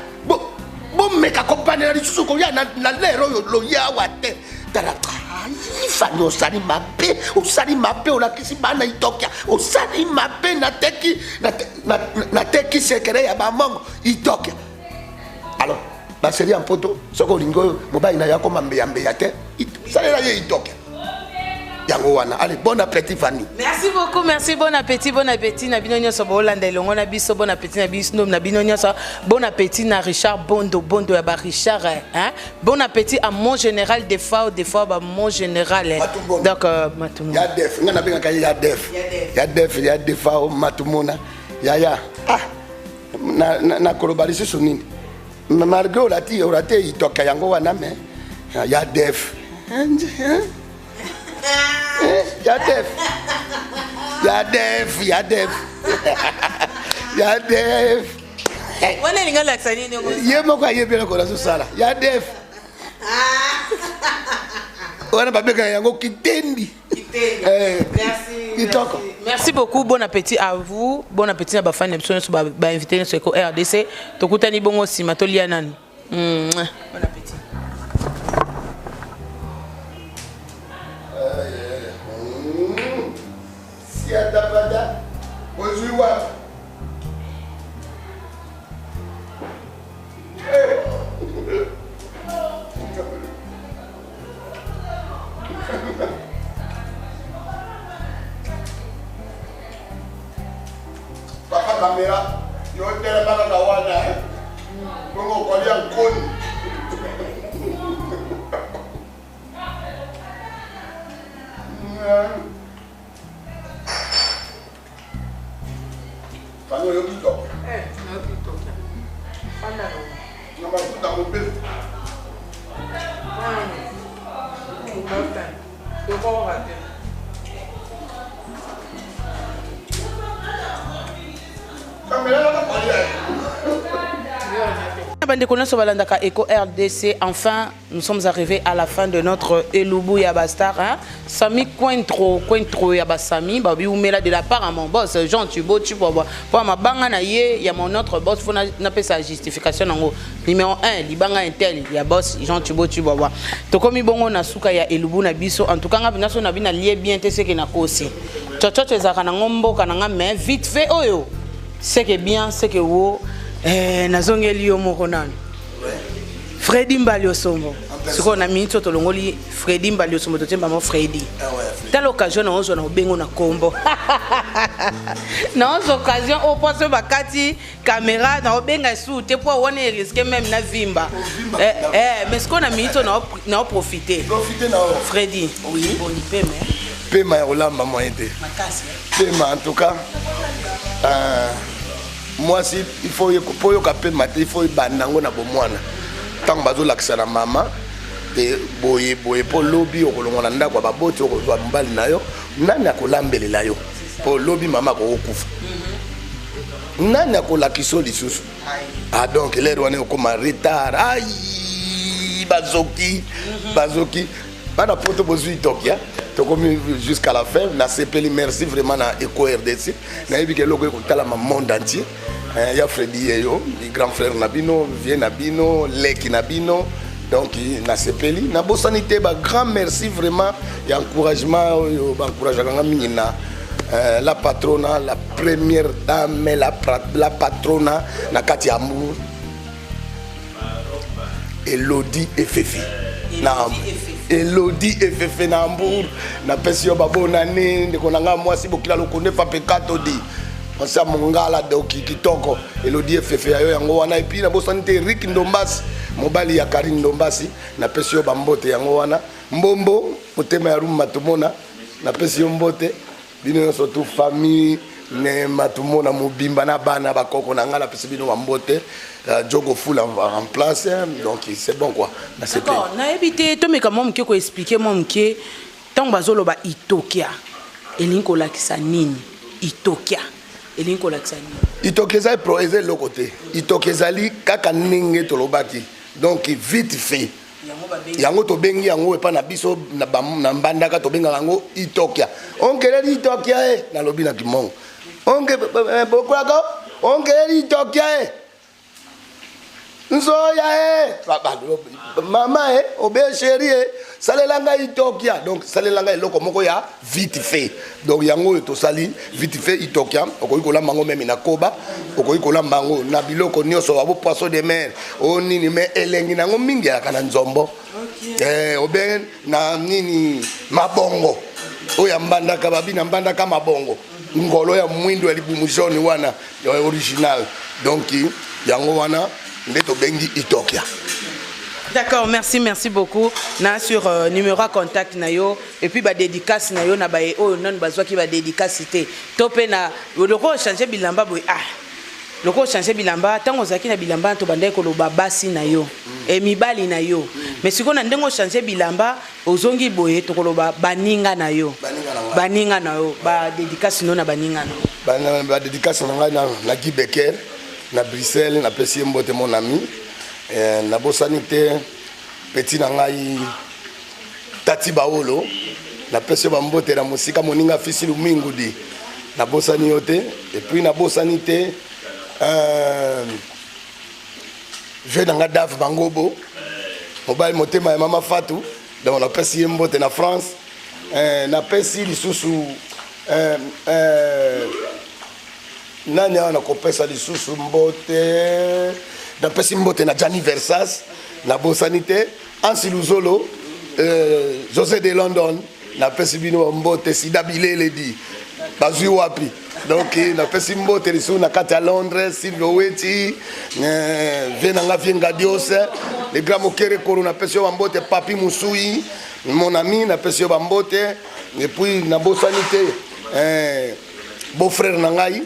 Speaker 5: bo meka ko panera lisusu ko ya na lero yo lo ya wate tala fani osali mape olakisi bana itokia osali mape na teki sekere ya bamongo itokia alors baseri en poto soko lingo mobile na yako mambe te salela ye itokia yango wana allez bon appétit Fanny
Speaker 4: merci beaucoup merci bon appétit na bino nyoso bolanda elongo na biso bon appétit na biso na bino nyoso bon appétit na Richard Bondo ya ba Richard bon appétit à mon général des fois ba mon général donc matumona
Speaker 5: ya def ngana benga kay ya def matumona ya na kolobalisi sunini malgré olate itoka yango wana me ya def
Speaker 4: wana linga laksa nini ngo
Speaker 5: ye moko ayebela ko la sala ya def wana babeka yango kitendi
Speaker 4: merci beaucoup bon appétit à vous bon appétit à ba fan emission so ba inviter sur Eco RDC to kutani bongo sima to lia nani bon appétit
Speaker 5: si adabada ozuwa Papa kamera yo tele baka kawana bongo kolia nkoni Fanyo yo kito
Speaker 4: no kito fanda
Speaker 5: no ma kuta mo be
Speaker 4: yo ko rate bandeko nyonso balandaka Eco RDC. Enfin, nous sommes arrivés à la fin de notre Elubu Yabastar. Hein? Sami Cointro Yabasami, babi oumela de la part à mon boss Jean Tubo Tuboba. Pour ma banga na ye, il y a mon autre boss, faut na pe sa justification nango. Numéro 1, libanga intel, il y a boss Jean Tubo Tuboba. To komi bongo na suka ya Elubu na biso. En tout cas, ngabina so na bina lié bien te ce que na kosi. Chocho ezaka na ngombo kananga mais vite fait oyo. C'est que bien, c'est que wo nazongeli yo moko nani. Freddy Mbalio Sombo. Ce qu'on a mis sur le longoli, Freddy Mbalio Sombo, tu sais, Freddy. Telle occasion, on a bengo na combo. Non, occasion, on passe bakati, caméra, na benga sous, te pour on est risqué même na vimba. Mais ce qu'on a mis, on a profité. Freddy. Oui. On y paie, mais.
Speaker 5: Pema Olamba moyente. Pema en tout cas. Moi si il faut pour yo pema il faut bandango na bomwana. Tant bazo lakisa na mama et boye pour lobby okolonga na ndako baboti okozwa mbali na yo nani akolambelela yo pour lobby mama ko okufa. Nani akolakiso lisusu. Ah donc l'air wana okoma retard. Aïe bazoki bana poto bozui tokia. Jusqu'à la fin, na CPL, merci vraiment à Eco RDC. Na ebike logo ekotala ma monde entier. Il y a Freddy Eyo, le grand frère Nabino, vient Nabino, Leki Nabino. Donc na CPL, na bo sanité ba grand merci vraiment et encouragement encouragement minina. La patrona, la première dame, la patrona na kati amour. Elodie et Fefe. Elodie et Fefe Nambour na pesio babo nani ndeko nanga mwasi bokila lokone fa pekato di onsa mongala doki kitoko Elodie et Fefe ayo yango wana et puis na bosanité Rick Ndombasi mobali ya Karine Ndombasi na pesio bambote yango wana mbombo motema ya ruma tumona na pesio mbote bino surtout famille ne matumona mobimba na bana bakoko na ngala pesio bino bambote Djogo full en place, donc c'est bon quoi.
Speaker 4: D'accord, na évité, to me comment me ko expliquer moi me tant bazolo ba itokia. Elinko lakisa nini? Itokia. Elinko lakisa nini?
Speaker 5: Itokia za projet le côté. Itokia zali kaka ninge to lobaki. Donc vite fait. Yango to bengi yango e pa na biso na mbandaka to benga yango itokia. On kele itokia na lobi na kimongo. On ke bokwako, on kele itokia Nzoya mama obe chérie salelanga itokia donc salelanga eloko moko ya vite fait donc yango to sali vite fait itokia okoyi kolamba ngo meme na koba okoyi kolamba ngo na biloko nyoso abo poisson de mer onini me elengi nango mingi ya kana nzombo obe na nini mabongo oya mbandaka babi na mbandaka mabongo ngolo ya mwindo ya libumu jaune wana original donc yango wana
Speaker 4: D'accord, merci beaucoup. Na sur numéro contact na yo et puis ba dédicace na yo na ba o non bazwa ki ba dédicacité. Topé na le ko changer bilamba boy le ko changer bilamba tango zaki na bilamba to bande ko lo babasi na yo et mibali na yo. Mais siko na ndengo changer bilamba ozongi boye to ko lo baninga na yo. Baninga na yo ba dédicace no na baninga na.
Speaker 5: Ba dédicace na Guy Becker. Na Bruxelles, na pesi mbote mon ami, na bosanité petit na ngai Tati Baolo, na pesi mbote na musika moninga fisi lumingudi, na bosanité et puis na bosanité je na Dave Bangobo, mobile motema ya mama Fatou, donc na pesi mbote na France, na pesi lisusu nani ana kopesa lisusu mbote na pesi mbote na Gianni Versas na bosanité Ansi Luzolo José de London na pesi bino mbote Sida Bilele di bazui wapi donc na pesi mbote lisusu na kati ya Londres Silvio Weti venanga vienga Dios le grand mokere koro na pesi mbote Papi Musui mon ami na pesi mbote et puis na bosanité beau-frère nangai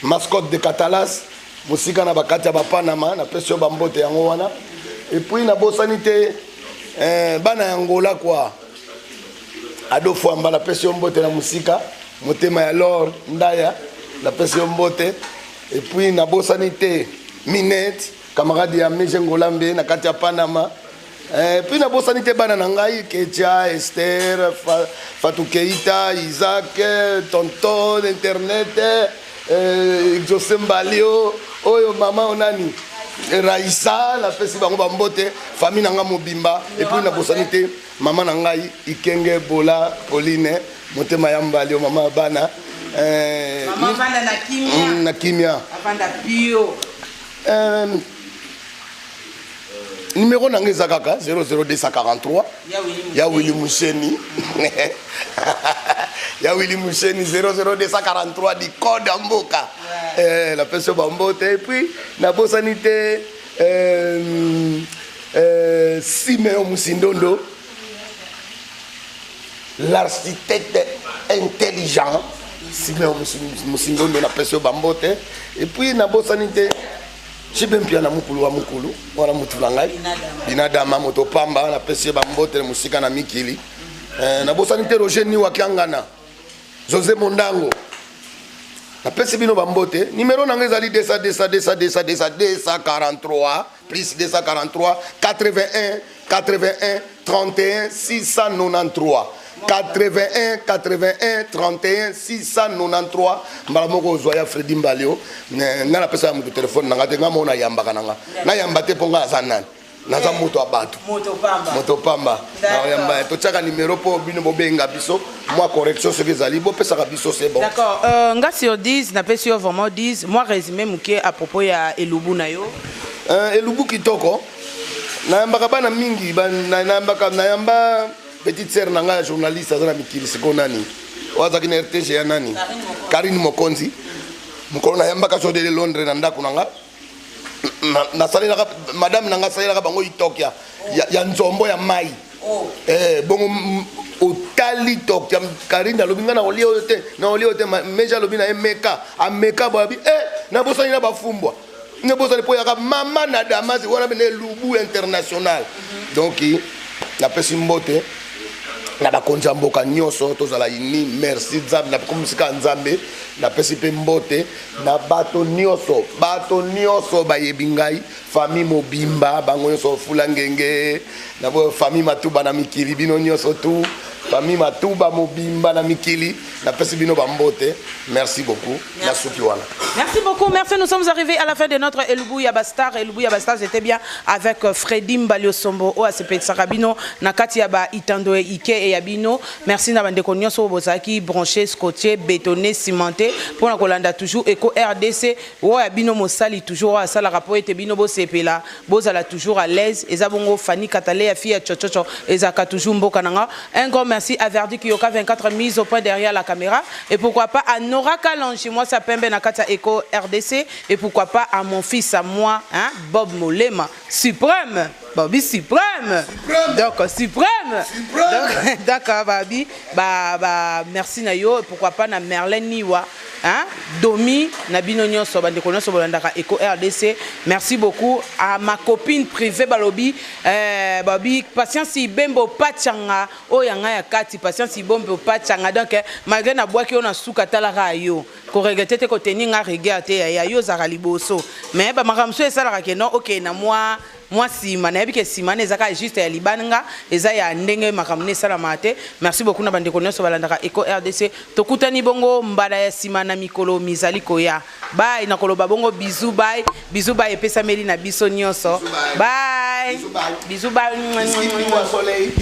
Speaker 5: mascotte de Catalas, musika na bakati ya Panama na pesio bambote yango wana et puis na bosanité bana Angola quoi adofo amba na pesio mbote na musika motema ya lor ndaya na pesio mbote et puis na bosanité Minette camarade ya Meje Ngolambe na kati ya Panama. Puis na bosani te bana na ngai Ketia, Esther, Fatou Keita, Isaac, Tonton, Internet, José Mbalio, oyo mama onani Raissa, la pesi bango bambote, famille nanga mobimba, et puis na bosani te mama na ngai Ikenge Bola, Pauline, motema ya Mbalio, mama bana.
Speaker 4: Maman vanda na kimia.
Speaker 5: Na kimia.
Speaker 4: Vanda bio.
Speaker 5: Numéro nangeza kaka 00243. Ya Willy Moucheni. Ya Willy Moucheni 00243 di code Mboka. La personne bambote et puis na bosanité Siméon Musindondo, l'architecte intelligent. Siméon Musindondo na personne bambote et puis na bosanité Chibempia na mukulu wa mukulu wana mutu na ngai binadama moto pamba na pesi bambote musika na mikili na bosanité Roger ni wakiangana José Mondango na pesi bino bambote numéro na ngai ezali 243 plus 243 81 81 31 693 81 81 31 693 mbala moko zoya Fredi Mbalio nga na pesa mu telefone nanga te nga mona yamba kananga na yamba te ponga azanani naza moto abatu moto pamba na yamba to chaka numéro po bino bobenga biso moi correction ce que zali bo pesa ka biso c'est bon.
Speaker 4: D'accord, nga sur 10 na pesi yo vraiment 10 moi résumé muke à propos ya Elubu na yo
Speaker 5: Elubu kitoko na yamba ka bana mingi na yamba petite sœur nanga journaliste azana mikili siko nani wazaki na RTG ya nani Karine Mokonzi mukolo na yamba ka sodele Londres na ndako nanga na salila madame nanga salila bango itokia ya nzombo ya mai bongo otali tokia Karine alobinga na olio te meja lobina emeka ameka babi na bosani na bafumbwa ne bosani po ya mama na Damasi wana bene Lubu international donc la pesi mbote na bakonja mboka nyoso tozala ini merci nzambe na komusika nzambe na pesi pe mbote na bato nyoso bayebi ngai famille mobimba bango nyoso fula ngenge na bo famille matuba na mikili bino nyoso tu famille matuba mobimba na mikili na pesi bino bambote merci beaucoup na suki wana.
Speaker 4: Merci beaucoup, merci. Nous sommes arrivés à la fin de notre Elubu Yabastar. Elubu Yabastar, c'était bien avec Fredi Mbalio Sombo, OACP Sarabino, Nakati Yaba Itandoe Ike et Yabino. Merci Nabande Konyo Sobosaki, branché, scotché, bétonné, cimenté. Pour la Kolanda, toujours Eco RDC. Yabino Mosali, toujours à Sala Rapo et Bino Bosepela. Bozala toujours à l'aise. Ezabongo Fanny Katale, Fia Chochocho, Ezaka toujours Mbokananga. Un grand merci à Verdi Kyoka 24 mises au point derrière la caméra. Et pourquoi pas à Nora Kalanchi, moi ça Pembe Nakata Eco RDC et pourquoi pas à mon fils à moi hein, Bob Molema suprême Bobby suprême. Donc suprême. D'accord Bobby merci Nayo et pourquoi pas na Merlin Niwa hein Domi Nabino Nyonso bande konoso bolandaka Eco RDC. Merci beaucoup à ma copine privée Balobi Bobby patience Bembo Pachanga oyanga ya kati patience Bombo Pachanga donc malgré na bois qui on a soukatala rayo ko regretter te ko teninga regretter ya yo zara liboso mais ba makamso esala ka non OK na moi sima na yebike sima ne zaka juste ya libananga eza ya ndenge makamne sala mate. Merci beaucoup na bande konoso balandaka Eco RDC tokutani bongo mbala ya sima na mikolo mizali koya bye na koloba bongo bisous bye epesa meli na biso nyonso bye bisous bye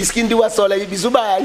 Speaker 5: Iskindi wa soleil bisous bye.